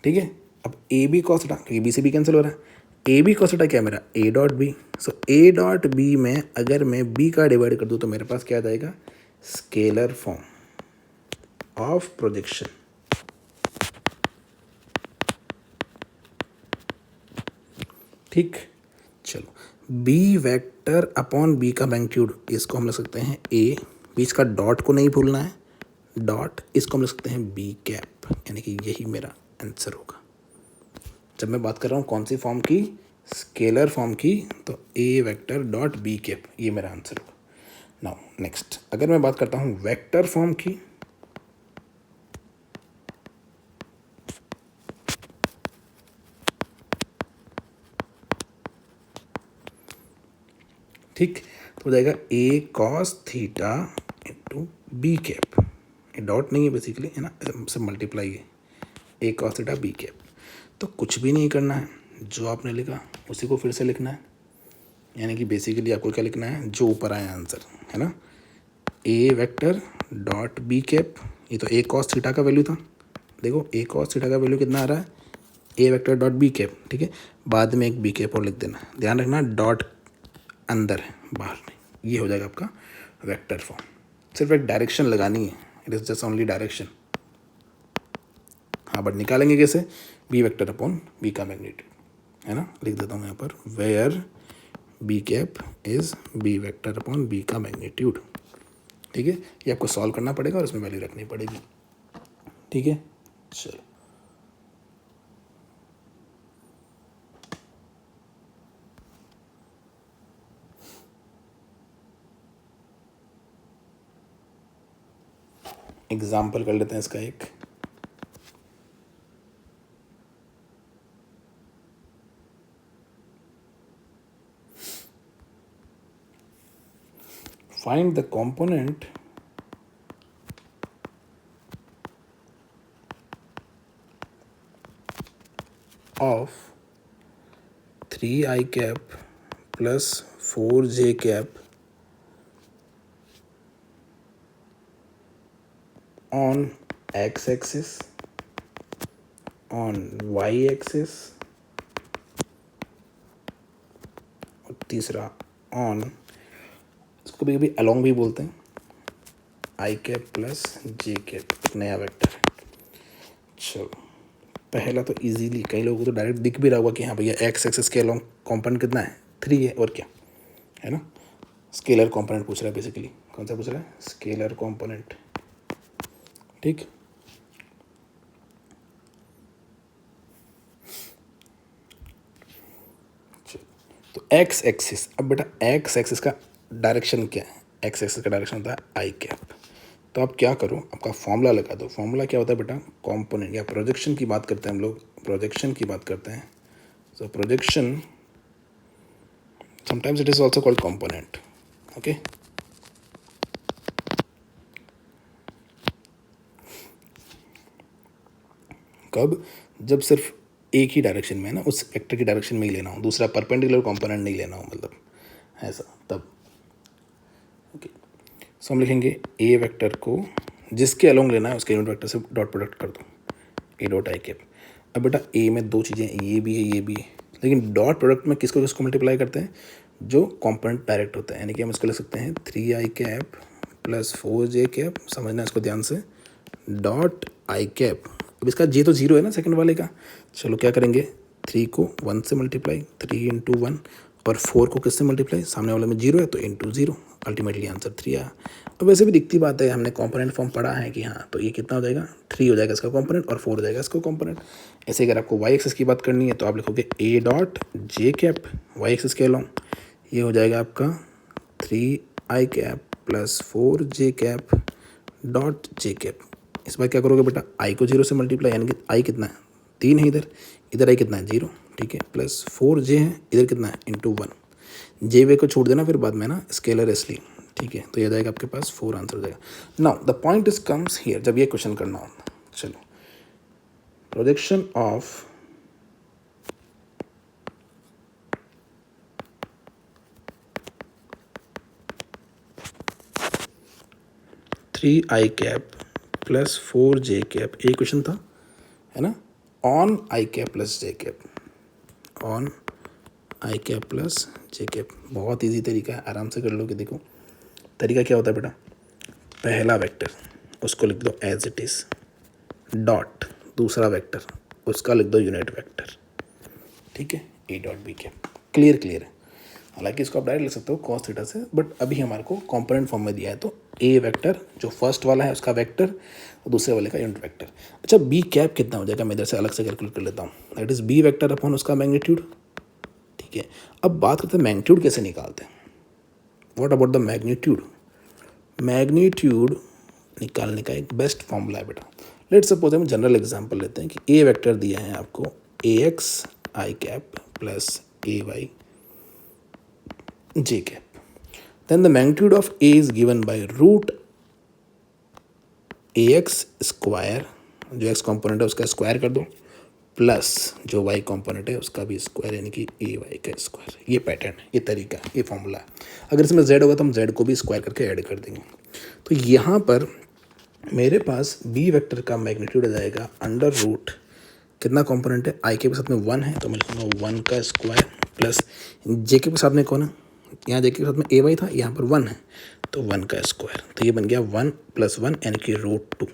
ठीक है, अब ए बी कॉस थीटा, क्योंकि बी से बी कैंसिल हो रहा है, ए बी कॉस थीटा क्या है मेरा, a dot b. So a dot b में अगर मैं बी का डिवाइड कर दूँ तो मेरे पास क्या आ जाएगा, स्केलर फॉर्म ऑफ प्रोजेक्शन। ठीक, चलो बी वेक्टर अपॉन बी का मैग्नीट्यूड, इसको हम लिख सकते हैं ए, बीच का डॉट को नहीं भूलना है, डॉट, इसको हम लिख सकते हैं बी कैप, यानी कि यही मेरा आंसर होगा। जब मैं बात कर रहा हूँ कौन सी फॉर्म की, स्केलर फॉर्म की, तो ए वेक्टर डॉट बी कैप, ये मेरा आंसर होगा। नाउ नेक्स्ट, अगर मैं बात करता हूँ वेक्टर फॉर्म की, ठीक, तो हो जाएगा A cos theta into B cap, ये डॉट नहीं है बेसिकली, है ना, सब मल्टीप्लाई है, ए कॉस थीटा बी कैप। तो कुछ भी नहीं करना है, जो आपने लिखा उसी को फिर से लिखना है, यानी कि बेसिकली आपको क्या लिखना है, जो ऊपर आया आंसर, है ना, ए वेक्टर डॉट बी कैप, ये तो ए कॉस थीटा का वैल्यू था, देखो ए कॉस थीटा का वैल्यू कितना आ रहा है, A vector dot B cap, ठीक है, बाद में एक बी कैप और लिख देना, ध्यान रखना डॉट अंदर है बाहर नहीं, ये हो जाएगा आपका वेक्टर फॉर्म। सिर्फ एक डायरेक्शन लगानी है, it is just only direction. हाँ बट निकालेंगे कैसे, बी वेक्टर अपॉन बी का मैग्नीट्यूड, है ना, लिख देता हूँ यहाँ पर, where b cap is b vector upon b का मैग्नीट्यूड। ठीक है, ये आपको सॉल्व करना पड़ेगा और इसमें वैल्यू रखनी पड़ेगी। ठीक है, चलो एग्जाम्पल कर लेते हैं इसका एक। Find the component of 3i cap plus 4j cap on x-axis, on y-axis और तीसरा on, इसको भी अलॉन्ग भी बोलते हैं, आई कैप प्लस जे कैप, एक नया वेक्टर है। चलो पहला तो इजीली कई लोगों को तो डायरेक्ट दिख भी रहा होगा कि हाँ भैया एक्स एक्सिस के अलॉन्ग कॉम्पोनेंट कितना है, 3 है, और क्या है ना, स्केलर कॉम्पोनेंट पूछ रहा है बेसिकली, कौन सा पूछ रहा है, स्केलर कॉम्पोनेंट। ठीक, तो एक्स एक्सिस, अब बेटा एक्स एक्सिस का डायरेक्शन क्या है, एक्स एक्सिस का डायरेक्शन होता है आई कैप। तो आप क्या करो, आपका फॉर्मूला लगा दो। फॉर्मूला क्या होता है बेटा, कंपोनेंट या प्रोजेक्शन की बात करते हैं हम लोग, प्रोजेक्शन की बात करते हैं। So projection sometimes it is also called component. Okay, कब, जब सिर्फ एक ही डायरेक्शन में है ना, उस वेक्टर की डायरेक्शन में ही लेना हो, दूसरा परपेंडिकुलर कंपोनेंट नहीं लेना हो, मतलब ऐसा, तब। ओके, सो हम लिखेंगे ए वेक्टर को जिसके अलोंग लेना है उसके यूनिट वेक्टर से डॉट प्रोडक्ट कर दो, ए डॉट आई कैप। अब बेटा ए में दो चीज़ें, ये भी है ये भी है, लेकिन डॉट प्रोडक्ट में किसको किसको मल्टीप्लाई करते हैं, जो कॉम्पोनेंट डायरेक्ट होता है, यानी कि हम इसको लिख सकते हैं 3i cap plus 4j cap, समझना इसको ध्यान से, डॉट आई कैप। अब इसका जे तो जीरो है ना सेकंड वाले का, चलो क्या करेंगे, 3 को 1 से मल्टीप्लाई, 3 इंटू 1, और 4 को किससे मल्टीप्लाई, सामने वाले में जीरो है तो इंटू जीरो, अल्टीमेटली आंसर 3 आया। तो वैसे भी दिखती बात है, हमने कंपोनेंट फॉर्म पढ़ा है कि हाँ, तो ये कितना हो जाएगा, 3 हो जाएगा इसका कंपोनेंट और 4 हो जाएगा इसका कंपोनेंट। ऐसे अगर आपको वाई एक्सिस की बात करनी है तो आप लिखोगे a dot J cap y axis के अलॉन्ग, ये हो जाएगा आपका 3i cap plus 4j cap dot जे कैप। इस बार क्या करोगे बेटा, आई को 0 से मल्टीप्लाई, यानी कि आई कितना है, 3 है इधर, इधर आई कितना है 0, ठीक है, प्लस 4j है, इधर कितना है इंटू 1, जे वे को छोड़ देना फिर बाद में ना, स्केलर इसलिए, ठीक है, तो ये जाएगा आपके पास 4 आंसर हो जाएगा। Now the point is comes here, जब ये क्वेश्चन करना हो, चलो projection of three I cap plus 4j cap, ये क्वेश्चन था, है ना, on I cap plus J cap, on I cap plus J cap. बहुत इजी तरीका है, आराम से कर लो। कि देखो तरीका क्या होता है बेटा, पहला वेक्टर उसको लिख दो एज इट इज़, डॉट दूसरा वेक्टर उसका लिख दो यूनिट वेक्टर, ठीक है, a dot B cap. Clear है। हालांकि इसको आप डायरेक्ट लिख सकते हो कॉस थीटा से, बट अभी हमारे को कंपोनेंट फॉर्म में दिया है, तो ए वेक्टर जो फर्स्ट वाला है उसका वेक्टर और दूसरे वाले का यूनिट वेक्टर। अच्छा बी कैप कितना हो जाएगा, मैं इधर से अलग से कैलकुलेट कर लेता हूँ। That is b vector upon उसका मैग्नीट्यूड, ठीक है। अब बात करते हैं मैग्नीट्यूड कैसे निकालते हैं। What about the magnitude, magnitude निकालने का एक बेस्ट फॉर्मूला है बेटा। लेट्स सपोज हम जनरल एग्जांपल लेते हैं कि ए वेक्टर दिया है आपको ए x I cap plus A Y j cap. Then the magnitude of A is given by root ax square, जो x कंपोनेंट है उसका स्क्वायर कर दो, प्लस जो y कंपोनेंट है उसका भी स्क्वायर, यानी कि ए वाई का स्क्वायर। ये पैटर्न है, ये तरीका है, ये फॉर्मूला है। अगर इसमें z होगा तो हम z को भी स्क्वायर करके ऐड कर देंगे। तो यहाँ पर मेरे पास b वेक्टर का मैग्नीट्यूड आ जाएगा अंडर रूट, कितना कंपोनेंट है, आई के साथ में 1 है तो मैं लिखूँगा 1 का स्क्वायर, प्लस जे के साथ में कौन है, यहाँ जे के साथ में ए वाई था, यहाँ पर 1 है तो 1 का स्क्वायर। तो ये बन गया 1 + 1 यानी कि √2।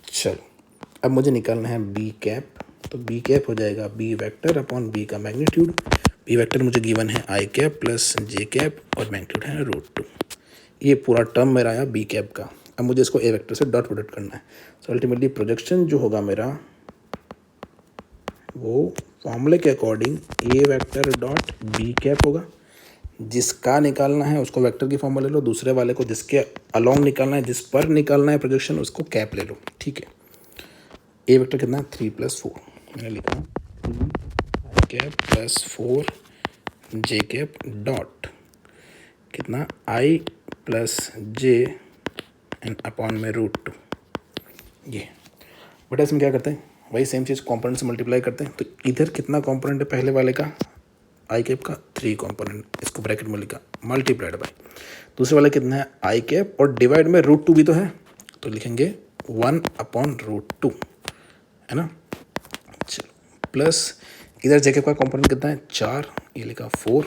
चलो अब मुझे निकालना है बी कैप, तो बी कैप हो जाएगा बी वेक्टर अपॉन बी का मैग्नीट्यूड। बी वेक्टर मुझे गिवन है आई कैप प्लस जे कैप और मैग्नीट्यूड है √2। ये पूरा टर्म मेरा आया बी कैप का। अब मुझे इसको ए वेक्टर से डॉट प्रोडक्ट करना है। सो अल्टीमेटली प्रोजेक्शन जो होगा मेरा वो फॉर्मूले के अकॉर्डिंग ए वेक्टर डॉट बी कैप होगा। जिसका निकालना है उसको वेक्टर की फॉर्म ले लो, दूसरे वाले को जिसके अलोंग निकालना है, जिस पर निकालना है प्रोजेक्शन, उसको कैप ले लो, ठीक है। ए वेक्टर कितना 3 + 4 मैंने लिखा, cap plus 4 J cap dot कितना आई प्लस जे एंड अपॉन में √2। ये बट इसमें क्या करते हैं, वही सेम चीज़ कॉम्पोनेंट से मल्टीप्लाई करते हैं। तो इधर कितना कॉम्पोनेंट है पहले वाले का, आई कैप का 3 कॉम्पोनेंट, इसको ब्रैकेट में लिखा, मल्टीप्लाइड बाय दूसरे वाले कितना है आई कैप और डिवाइड में √2 भी तो है, तो लिखेंगे 1/√2, है ना। चलो प्लस इधर जे कैप का कॉम्पोनेंट कितना है 4, ये लिखा 4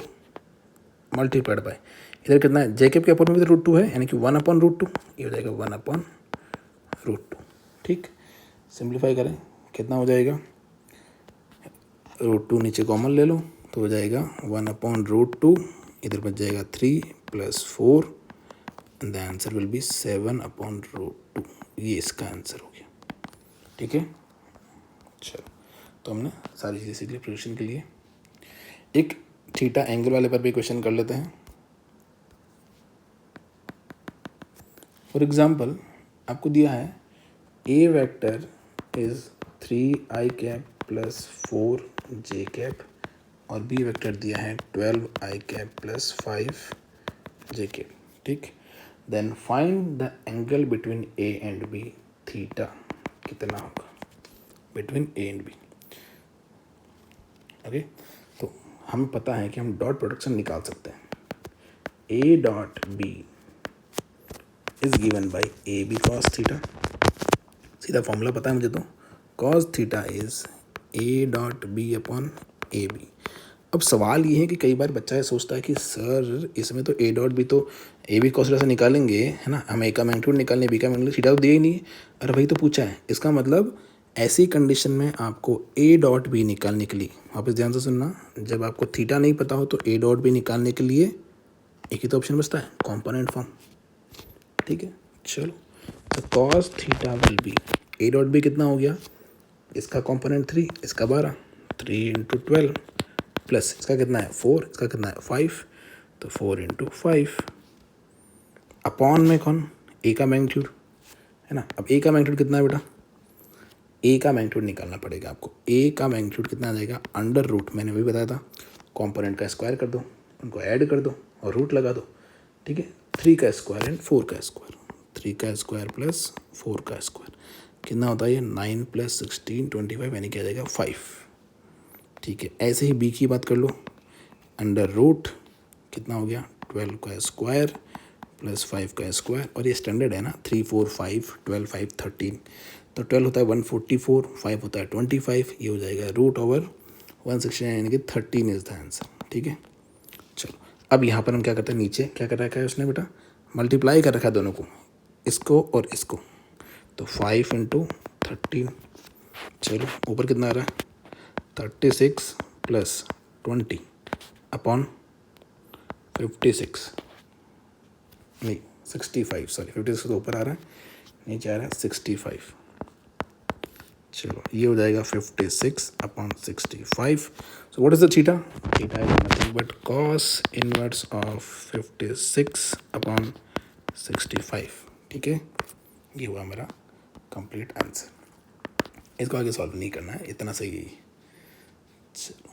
मल्टीप्लाइड बाय इधर कितना है जे कैप के अपोन में भी √2 है, यानी कि 1/√2, ये हो जाएगा 1/√2, ठीक। सिंप्लीफाई करें कितना हो जाएगा, √2 नीचे कॉमन ले लो तो हो जाएगा 1/√2, इधर बच जाएगा 3 + 4 and the answer will be 7/√2। ये इसका आंसर हो गया, ठीक है। चलो तो हमने सारी चीज़ें सीख ली प्रोजेक्शन के लिए। एक थीटा एंगल वाले पर भी क्वेश्चन कर लेते हैं। फॉर एग्जाम्पल आपको दिया है A vector is 3i cap plus 4 J cap और बी वेक्टर दिया है 12i cap plus 5 J cap, ठीक। Then find the angle between A and B, theta कितना होगा between A and B, okay. तो हमें पता है कि हम डॉट प्रोडक्शन निकाल सकते हैं। A dot B is given by a b cos theta, सीधा फॉर्मूला पता है मुझे, तो cos theta is a dot B upon A b. अब सवाल ये है कि कई बार बच्चा ये सोचता है कि सर इसमें तो ए डॉट बी तो ए बी कॉस थीटा से निकालेंगे, है ना, हमें ए का मैग्नीट्यूड निकालने, बी का मैग्नीट्यूड, थीटा तो दिया ही नहीं है। अरे भाई तो पूछा है, इसका मतलब ऐसी कंडीशन में आपको ए डॉट बी निकालने के लिए, वापस ध्यान से सुनना, जब आपको थीटा नहीं पता हो तो ए डॉट बी निकालने के लिए एक ही तो ऑप्शन बचता है, कॉम्पोनेंट फॉर्म, ठीक है। चलो तो cos theta will be, a dot B कितना हो गया, इसका कॉम्पोनेंट 3, इसका 12, 3 × 12 प्लस इसका कितना है 4, इसका कितना है 5, तो 4 × 5 अपॉन में कौन, ए का मैग्नीट्यूड, है ना। अब ए का मैग्नीट्यूड कितना है बेटा, ए का मैग्नीट्यूड निकालना पड़ेगा आपको। ए का मैग्नीट्यूड कितना आ जाएगा, अंडर रूट, मैंने वही बताया था, कॉम्पोनेंट का स्क्वायर कर दो, उनको ऐड कर दो और रूट लगा दो, ठीक है। 3 का स्क्वायर एंड 4 का स्क्वायर, 3 का स्क्वायर प्लस 4 का स्क्वायर कितना होता है, ये 9 + 16 25, यानी क्या जाएगा 5, ठीक है। ऐसे ही बी की बात कर लो, अंडर रूट कितना हो गया 12 का स्क्वायर प्लस 5 का स्क्वायर, और ये स्टैंडर्ड है ना, 3 4 5 12 5 13, तो 12 होता है 144, 5 होता है 25, ये हो जाएगा √169, यानी कि 13 इज द आंसर, ठीक है। चलो अब यहाँ पर हम क्या करते हैं, नीचे क्या कर रखा है उसने बेटा, मल्टीप्लाई कर रखा है दोनों को, इसको और इसको, तो 5 इंटू 13। चलो ऊपर कितना आ रहा है, 36 प्लस 20 अपॉन 56, नहीं 65, सॉरी 56 तो ऊपर आ रहा है, नीचे आ रहा है 65। चलो ये हो जाएगा 56 upon 65। So what is the theta, theta is nothing but cos inverse of 56 upon 65। ठीक है, ये हुआ मेरा कंप्लीट आंसर। इसको आगे सॉल्व नहीं करना है, इतना सही है। चलो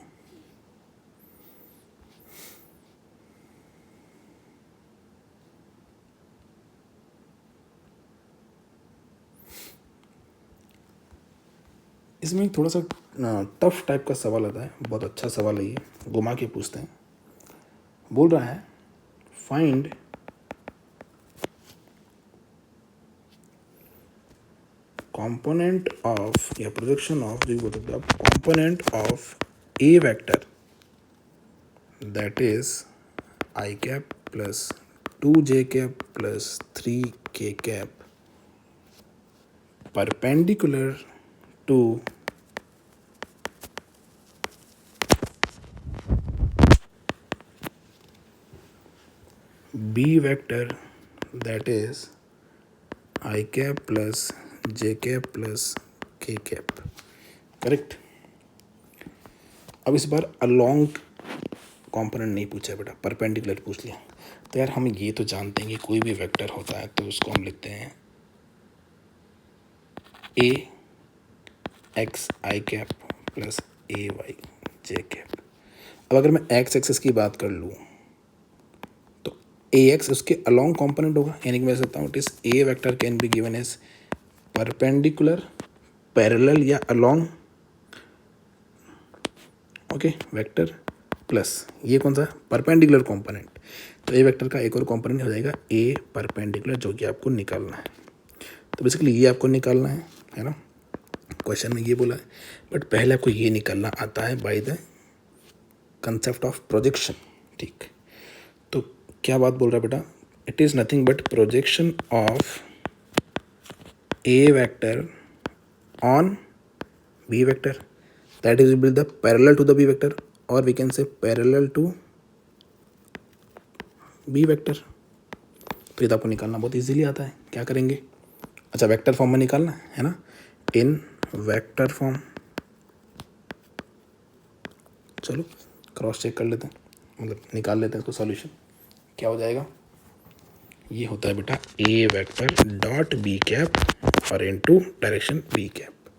इसमें थोड़ा सा टफ टाइप का सवाल आता है, बहुत अच्छा सवाल है ये, घुमा के पूछते हैं। बोल रहा है फाइंड component of या projection of जो बोलते हैं component of a vector that is I cap plus 2j cap plus 3k cap perpendicular to b vector that is I cap plus j cap plus k cap। Correct. अब इस बार along component नहीं पूछा बेटा, perpendicular पूछ लिया। तो यार हम ये तो जानते हैं कि कोई भी वेक्टर होता है तो उसको हम लिखते हैं A x I cap plus A Y J cap. अब अगर मैं एक्स एक्सेस की बात कर लूँ तो ए एक्स उसके अलोंग कंपोनेंट होगा, यानी कि मैं सकता हूँ it is a vector can be given as perpendicular, parallel या अलोंग, ओके, वेक्टर प्लस ये कौन सा परपेंडिकुलर कंपोनेंट। तो ए वेक्टर का एक और कंपोनेंट हो जाएगा ए परपेंडिकुलर, जो कि आपको निकालना है। तो बेसिकली ये आपको निकालना है ना, क्वेश्चन में ये बोला है, बट पहले आपको ये निकालना आता है by the concept of projection. ठीक, तो क्या बात बोल रहा है बेटा, it is nothing but projection of a vector on b vector that is will be the parallel to the b vector, or we can say parallel to b vector। तो ये तो आपको निकालना बहुत इजीली आता है, क्या करेंगे, अच्छा वेक्टर फॉर्म में निकालना है ना, इन वेक्टर फॉर्म। चलो क्रॉस चेक कर लेते हैं, मतलब निकाल लेते हैं इसको सॉल्यूशन। क्या हो जाएगा, ये होता है बेटा a vector dot B cap और into direction b cap.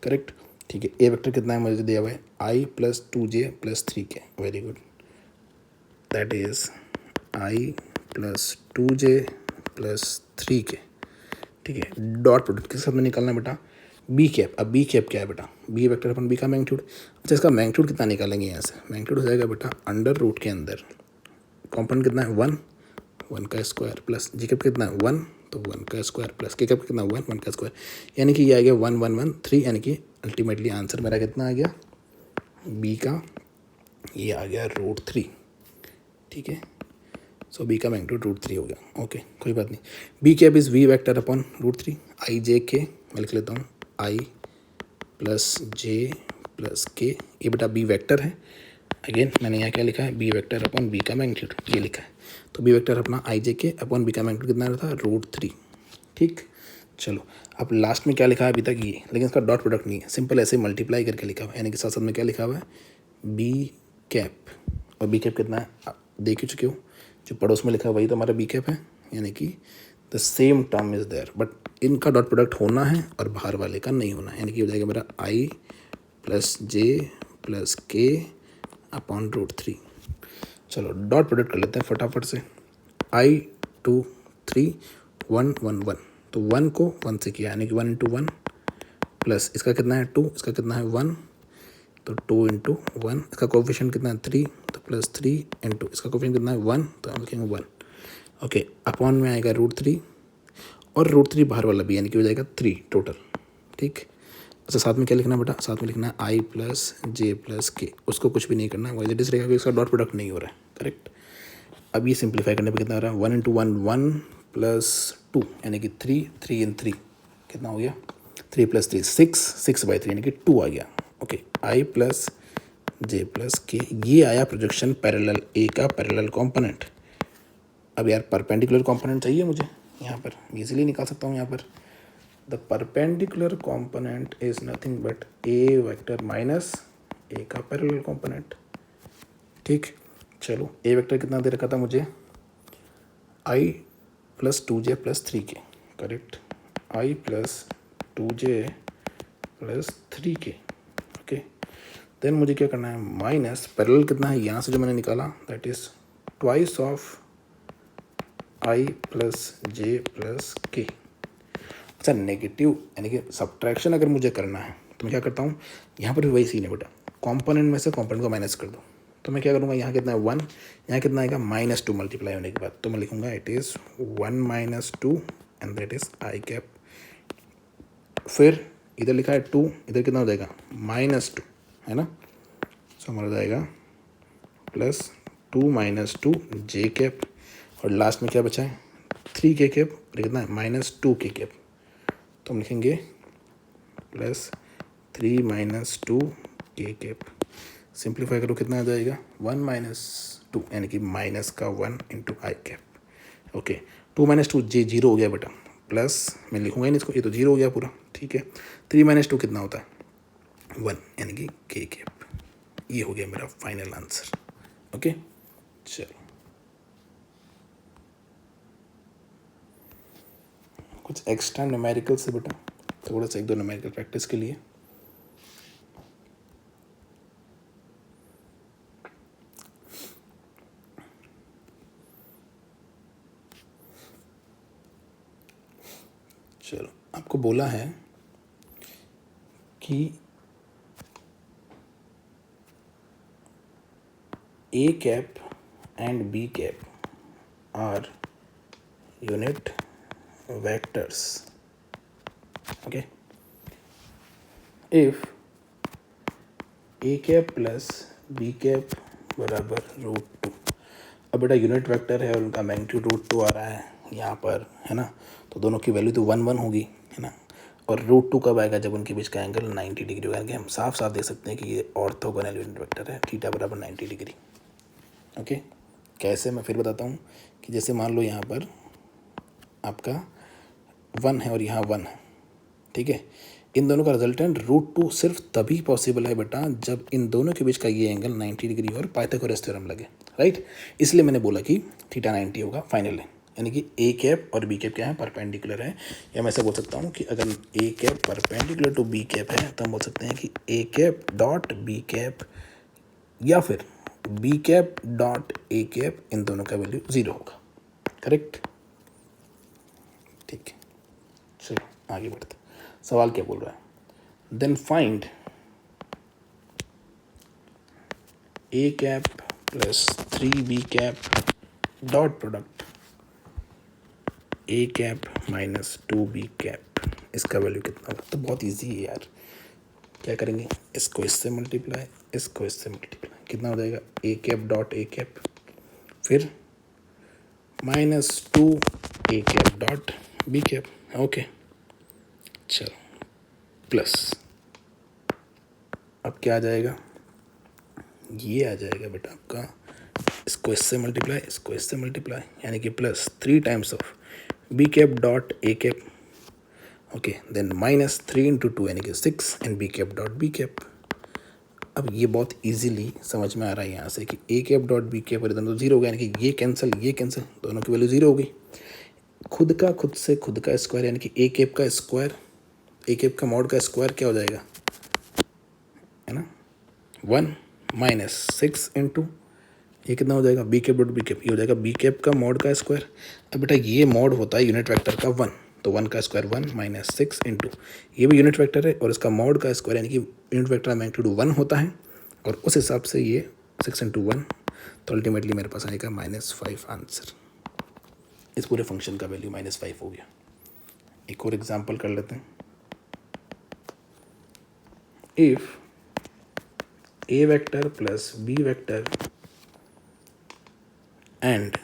Correct, ठीक है। ए वेक्टर कितना है मुझे दिया हुआ है, I plus 2j plus 3k, very good, that is I plus 2j plus 3k। ठीक है, डॉट प्रोडक्ट किस साथ में निकालना है बेटा, बी कैप। अब बी कैप क्या है बेटा, बी वेक्टर अपन बी का मैग्नीट्यूड। अच्छा इसका मैग्नीट्यूड कितना निकालेंगे यहाँ से, मैग्नीट्यूड हो जाएगा बेटा अंडर रूट के अंदर कॉम्पोनेंट कितना है 1, 1 का स्क्वायर प्लस जी कैप कितना है 1, तो 1 का स्क्वायर प्लस के कैप कितना 1, 1 का स्क्वायर, यानी कि ये आ गया 1 1 1 3, यानी कि अल्टीमेटली आंसर मेरा कितना आ गया बी का, ये आ गया √3। ठीक है, सो बी का मैग्नीट्यूड √3 हो गया। ओके कोई बात नहीं, b cap is v vector upon √3, i j के मैं लिख लेता हूँ, आई प्लस जे प्लस के, ये बेटा बी वेक्टर है। अगेन मैंने यहाँ क्या लिखा है, बी वेक्टर अपॉन बी का मैग्नीट्यूड, ये लिखा है। तो बी वेक्टर अपना आई जे के अपॉन बी का मैग्नीट्यूड कितना रहता है √3। ठीक, चलो अब लास्ट में क्या लिखा है अभी तक ये, लेकिन इसका डॉट प्रोडक्ट नहीं है, सिंपल ऐसे मल्टीप्लाई करके लिखा हुआ है, यानी कि साथ साथ में क्या लिखा हुआ है बी कैप, और बी कैप कितना है आप देख ही चुके हो, जो पड़ोस में लिखा है वही तो हमारा बी कैप है, यानी कि the same term is there, but इनका डॉट प्रोडक्ट होना है और बाहर वाले का नहीं होना है, यानी कि हो जाएगा मेरा आई प्लस जे प्लस के अपॉन √3। चलो डॉट प्रोडक्ट कर लेते हैं फटाफट से, आई 2 3 1 1 1, तो 1 को 1 से किया, यानी कि 1 इंटू 1 प्लस इसका कितना है 2, इसका कितना है 1, तो 2 इंटू 1, इसका कोफिशिएंट कितना है 3, तो प्लस 3 इंटू इसका कोफिशिएंट कितना है 1, तो हम लिखेंगे 1। ओके, अपॉन में आएगा √3 और √3 बाहर वाला भी, यानी कि हो जाएगा 3 टोटल। ठीक, अच्छा साथ में क्या लिखना है बेटा, साथ में लिखना है आई प्लस जे प्लस के, उसको कुछ भी नहीं करना है, वही इट इज रहेगा, इसका डॉट प्रोडक्ट नहीं हो रहा है, करेक्ट। अब ये सिंप्लीफाई करने पे कितना आ रहा है, 1 इंटू 1 1 प्लस 2 यानी कि 3, 3 इन 3 कितना हो गया, 3 प्लस 3 6, 6/3 यानी कि 2 आ गया। ओके, आई प्लस जे प्लस के, ये आया प्रोजेक्शन पैरेलल ए का पैरेलल कंपोनेंट। अब यार परपेंडिकुलर कंपोनेंट चाहिए मुझे, यहाँ पर इजीली निकाल सकता हूँ। यहाँ पर the perpendicular component is nothing but A vector minus A का पैरेलल कंपोनेंट। ठीक, चलो ए वेक्टर कितना दे रखा था मुझे, I plus 2j plus 3k, correct, I plus 2j plus 3k। Okay, then मुझे क्या करना है, माइनस पैरेलल कितना है, यहाँ से जो मैंने निकाला that is twice of I plus J plus के। अच्छा नेगेटिव यानी कि सब्ट्रैक्शन अगर मुझे करना है तो मैं क्या करता हूँ, यहाँ पर भी वही सीन है बेटा, कंपोनेंट में से कंपोनेंट को माइनस कर दो। तो मैं क्या करूँगा, यहाँ कितना है 1, यहाँ कितना आएगा -2 मल्टीप्लाई होने के बाद, तो मैं लिखूँगा it is 1 - 2 and that is I cap. फिर इधर लिखा है 2, इधर कितना हो जाएगा -2 है ना, सो हमारा जाएगा +2 - 2 जे कैप, और लास्ट में क्या बचा है 3k कैप, और कितना है -2k कैप, तो हम लिखेंगे +3 - 2k कैप। सिंप्लीफाई करो कितना आ जाएगा 1 - 2 यानी कि माइनस का 1 इंटू आई कैप। ओके, 2 - 2 जे 0 हो गया बेटा, प्लस मैं लिखूंगा ही नहीं इसको, ये तो 0 हो गया पूरा, ठीक है। 3 - 2 कितना होता है 1 यानी कि k कैप। ये हो गया मेरा फाइनल आंसर। ओके, चलो कुछ एक्स्ट्रा न्यूमेरिकल से बेटा, थोड़ा सा 1-2 न्यूमेरिकल प्रैक्टिस के लिए। चलो आपको बोला है कि A cap and B cap are unit vectors. Okay, if a cap plus B cap बराबर √2, अब बेटा यूनिट वेक्टर है और उनका मैग्नीट्यूड √2 आ रहा है यहाँ पर, है ना, तो दोनों की वैल्यू तो 1 होगी, है ना, और √2 कब आएगा, जब उनके बीच का एंगल 90 डिग्री होगा, यानी हम साफ साफ देख सकते हैं कि ये ऑर्थोगोनल यूनिट वेक्टर है, थीटा बराबर 90 डिग्री। ओके, कैसे, मैं फिर बताता हूँ कि जैसे मान लो यहाँ पर आपका 1 है और यहाँ 1 है, ठीक है, इन दोनों का रिजल्टेंट √2 सिर्फ तभी पॉसिबल है बेटा जब इन दोनों के बीच का ये एंगल 90 डिग्री और पाइथागोरस थ्योरम लगे, राइट। इसलिए मैंने बोला कि थीटा 90 होगा फाइनल है, यानी कि ए कैप और बी कैप क्या है, परपेंडिकुलर है। या मैं ऐसा बोल सकता हूँ कि अगर A cap perpendicular to B cap है तो हम बोल सकते हैं कि A cap dot B cap या फिर बी कैप डॉट ए कैप, इन दोनों का वैल्यू 0 होगा, करेक्ट। ठीक है, चलो आगे बढ़ते। सवाल क्या बोल रहा है, then find a cap plus 3b cap dot product a cap minus 2b cap, इसका वैल्यू कितना होगा। तो बहुत इजी है यार, क्या करेंगे, इसको इससे मल्टीप्लाई, इसको इससे मल्टीप्लाई, कितना हो जाएगा A cap dot A cap, फिर -2 A cap dot B cap. Okay, चलो प्लस, अब क्या आ जाएगा, ये आ जाएगा बेटा आपका, इसको इससे मल्टीप्लाई, इसको इससे मल्टीप्लाई, यानी कि +3 times of b cap dot A cap. Okay, then -3 × 2 यानी कि 6 and B cap dot B cap. अब ये बहुत इजीली समझ में आ रहा है यहाँ से कि A cap dot B cap और दोनों 0 हो गया, यानी कि ये कैंसिल, दोनों की वैल्यू 0 हो गई। खुद का खुद से खुद का स्क्वायर, यानी कि ए कैप का स्क्वायर, ए कैप का मॉड का स्क्वायर क्या हो जाएगा, है ना, 1 - 6 इंटू ये कितना हो जाएगा b cap dot B cap, ये हो जाएगा बी कैप का मॉड का स्क्वायर। अब बेटा ये मॉड होता है यूनिट वेक्टर का 1, तो 1 का स्क्वायर 1 - 6 इंटू ये भी यूनिट वेक्टर है और इसका मॉड का स्क्वायर यानी कि यूनिट वेक्टर का मैग्नीट्यूड 1 होता है, और उस हिसाब से ये 6 × 1, तो अल्टीमेटली मेरे पास आएगा -5 आंसर। इस पूरे फंक्शन का वैल्यू -5 हो गया। एक और एग्जाम्पल कर लेते हैं। If A vector plus b vector and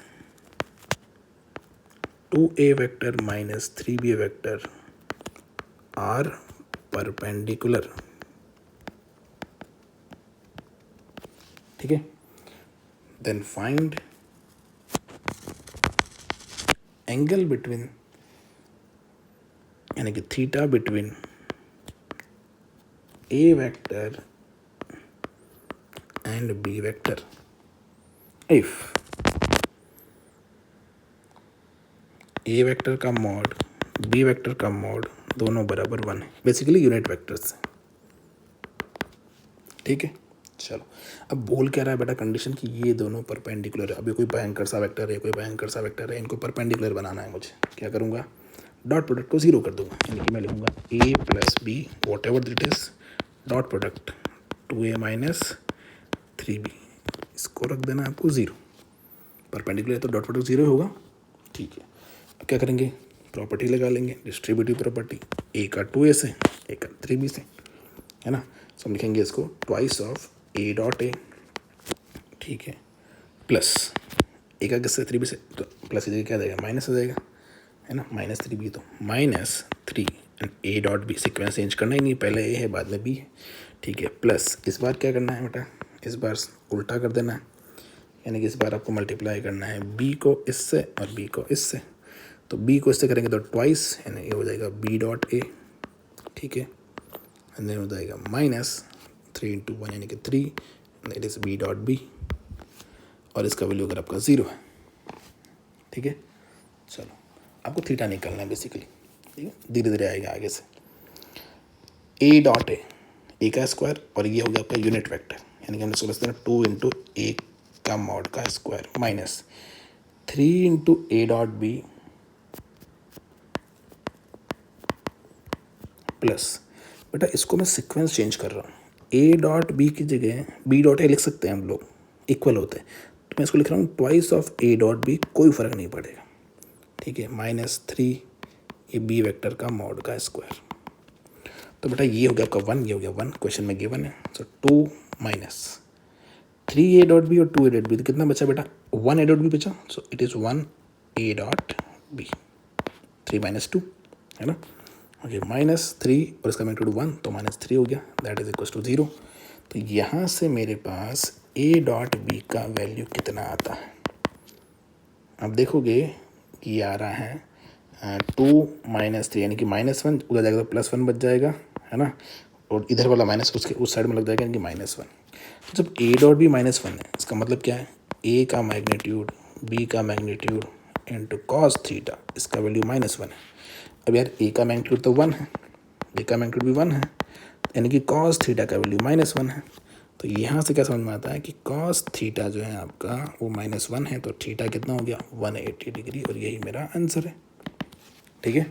2a vector minus 3b vector are perpendicular, ठीक है, देन फाइंड एंगल बिटवीन, यानी कि theta between a vector and b vector if A vector का मॉड बी वेक्टर का mod दोनों बराबर 1 है, basically unit vectors है, ठीक है। चलो अब बोल क्या रहा है बेटा कंडीशन कि ये दोनों परपेंडिकुलर है। अभी कोई भयंकर सा वेक्टर है, कोई भयंकर सा वेक्टर है, इनको परपेंडिकुलर बनाना है मुझे। क्या करूँगा, डॉट प्रोडक्ट को जीरो कर दूंगा, यानी कि मैं लिखूंगा A plus B whatever it is dot product 2a minus 3b, इसको रख देना आपको जीरो। परपेंडिकुलर है तो डॉट प्रोडक्ट जीरो होगा, ठीक है। अब क्या करेंगे, प्रॉपर्टी लगा लेंगे, डिस्ट्रीब्यूटिव प्रॉपर्टी, ए का 2a से ए का 3b से, है ना। तो हम लिखेंगे इसको twice of A dot A, ठीक है, प्लस ए का किससे 3b से, तो प्लस की जगह क्या देगा माइनस हो जाएगा, है ना, माइनस 3b, तो minus 3 and a dot b, sequence change करना ही नहीं, पहले ए है बाद में बी है, ठीक है। प्लस इस बार क्या करना है बेटा, इस बार उल्टा कर देना है, यानी कि इस बार आपको मल्टीप्लाई करना है बी को इससे और बी को इससे। तो बी को इससे करेंगे तो ट्वाइस, यानी ये हो जाएगा बी डॉट ए, ठीक है, एंड देन हो जाएगा माइनस 3 इंटू 1 यानी कि 3, that is B dot B, और इसका वैल्यू अगर आपका 0 है, ठीक है। चलो आपको थीटा निकालना है बेसिकली, ठीक है, धीरे धीरे आएगा आगे से। ए डॉट ए का स्क्वायर, और ये हो गया आपका यूनिट वेक्टर, यानी कि हमने सोच सकते हैं 2 इंटू ए का मॉड का square minus 3 into A dot B plus, बेटा इसको मैं सीक्वेंस चेंज कर रहा हूँ, ए डॉट बी की जगह बी डॉट ए लिख सकते हैं हम लोग, इक्वल होते हैं, तो मैं इसको लिख रहा हूँ twice of A dot B, कोई फ़र्क नहीं पड़ेगा, ठीक है, माइनस 3 ये बी वेक्टर का मॉड का स्क्वायर। तो बेटा ये हो गया आपका 1, ये हो गया 1, क्वेश्चन में गिवन है, सो 2 माइनस 3 ए डॉट बी और 2 ए डॉट बी, तो कितना बचा बेटा 1 ए डॉट बी बचा, so it is 1 A dot B, 3 minus 2, है ना, ओके, माइनस 3 और इसका मैग्नीट्यूड 1, तो माइनस 3 हो गया, दैट इज इक्वल टू 0। तो यहाँ से मेरे पास ए डॉट बी का वैल्यू कितना आता है, अब देखोगे कि आ रहा है 2 माइनस 3, यानी कि -1 उधर जाएगा तो +1 बच जाएगा, है ना, और इधर वाला माइनस उसके उस साइड में लग जाएगा, यानी कि -1। तो जब ए डॉट बी -1 है, इसका मतलब क्या है, ए का मैग्नीट्यूड बी का मैग्नीट्यूड इंटू कॉस थीटा, इसका वैल्यू -1 है। अब यार ए का मैग्नीट्यूड तो 1 है, बी का मैग्नीट्यूड भी 1 है, यानी कि कॉस थीटा का वैल्यू -1 है। तो यहाँ से क्या समझ में आता है कि कॉस थीटा जो है आपका वो -1 है, तो थीटा कितना हो गया 180 डिग्री, और यही मेरा आंसर है, ठीक है।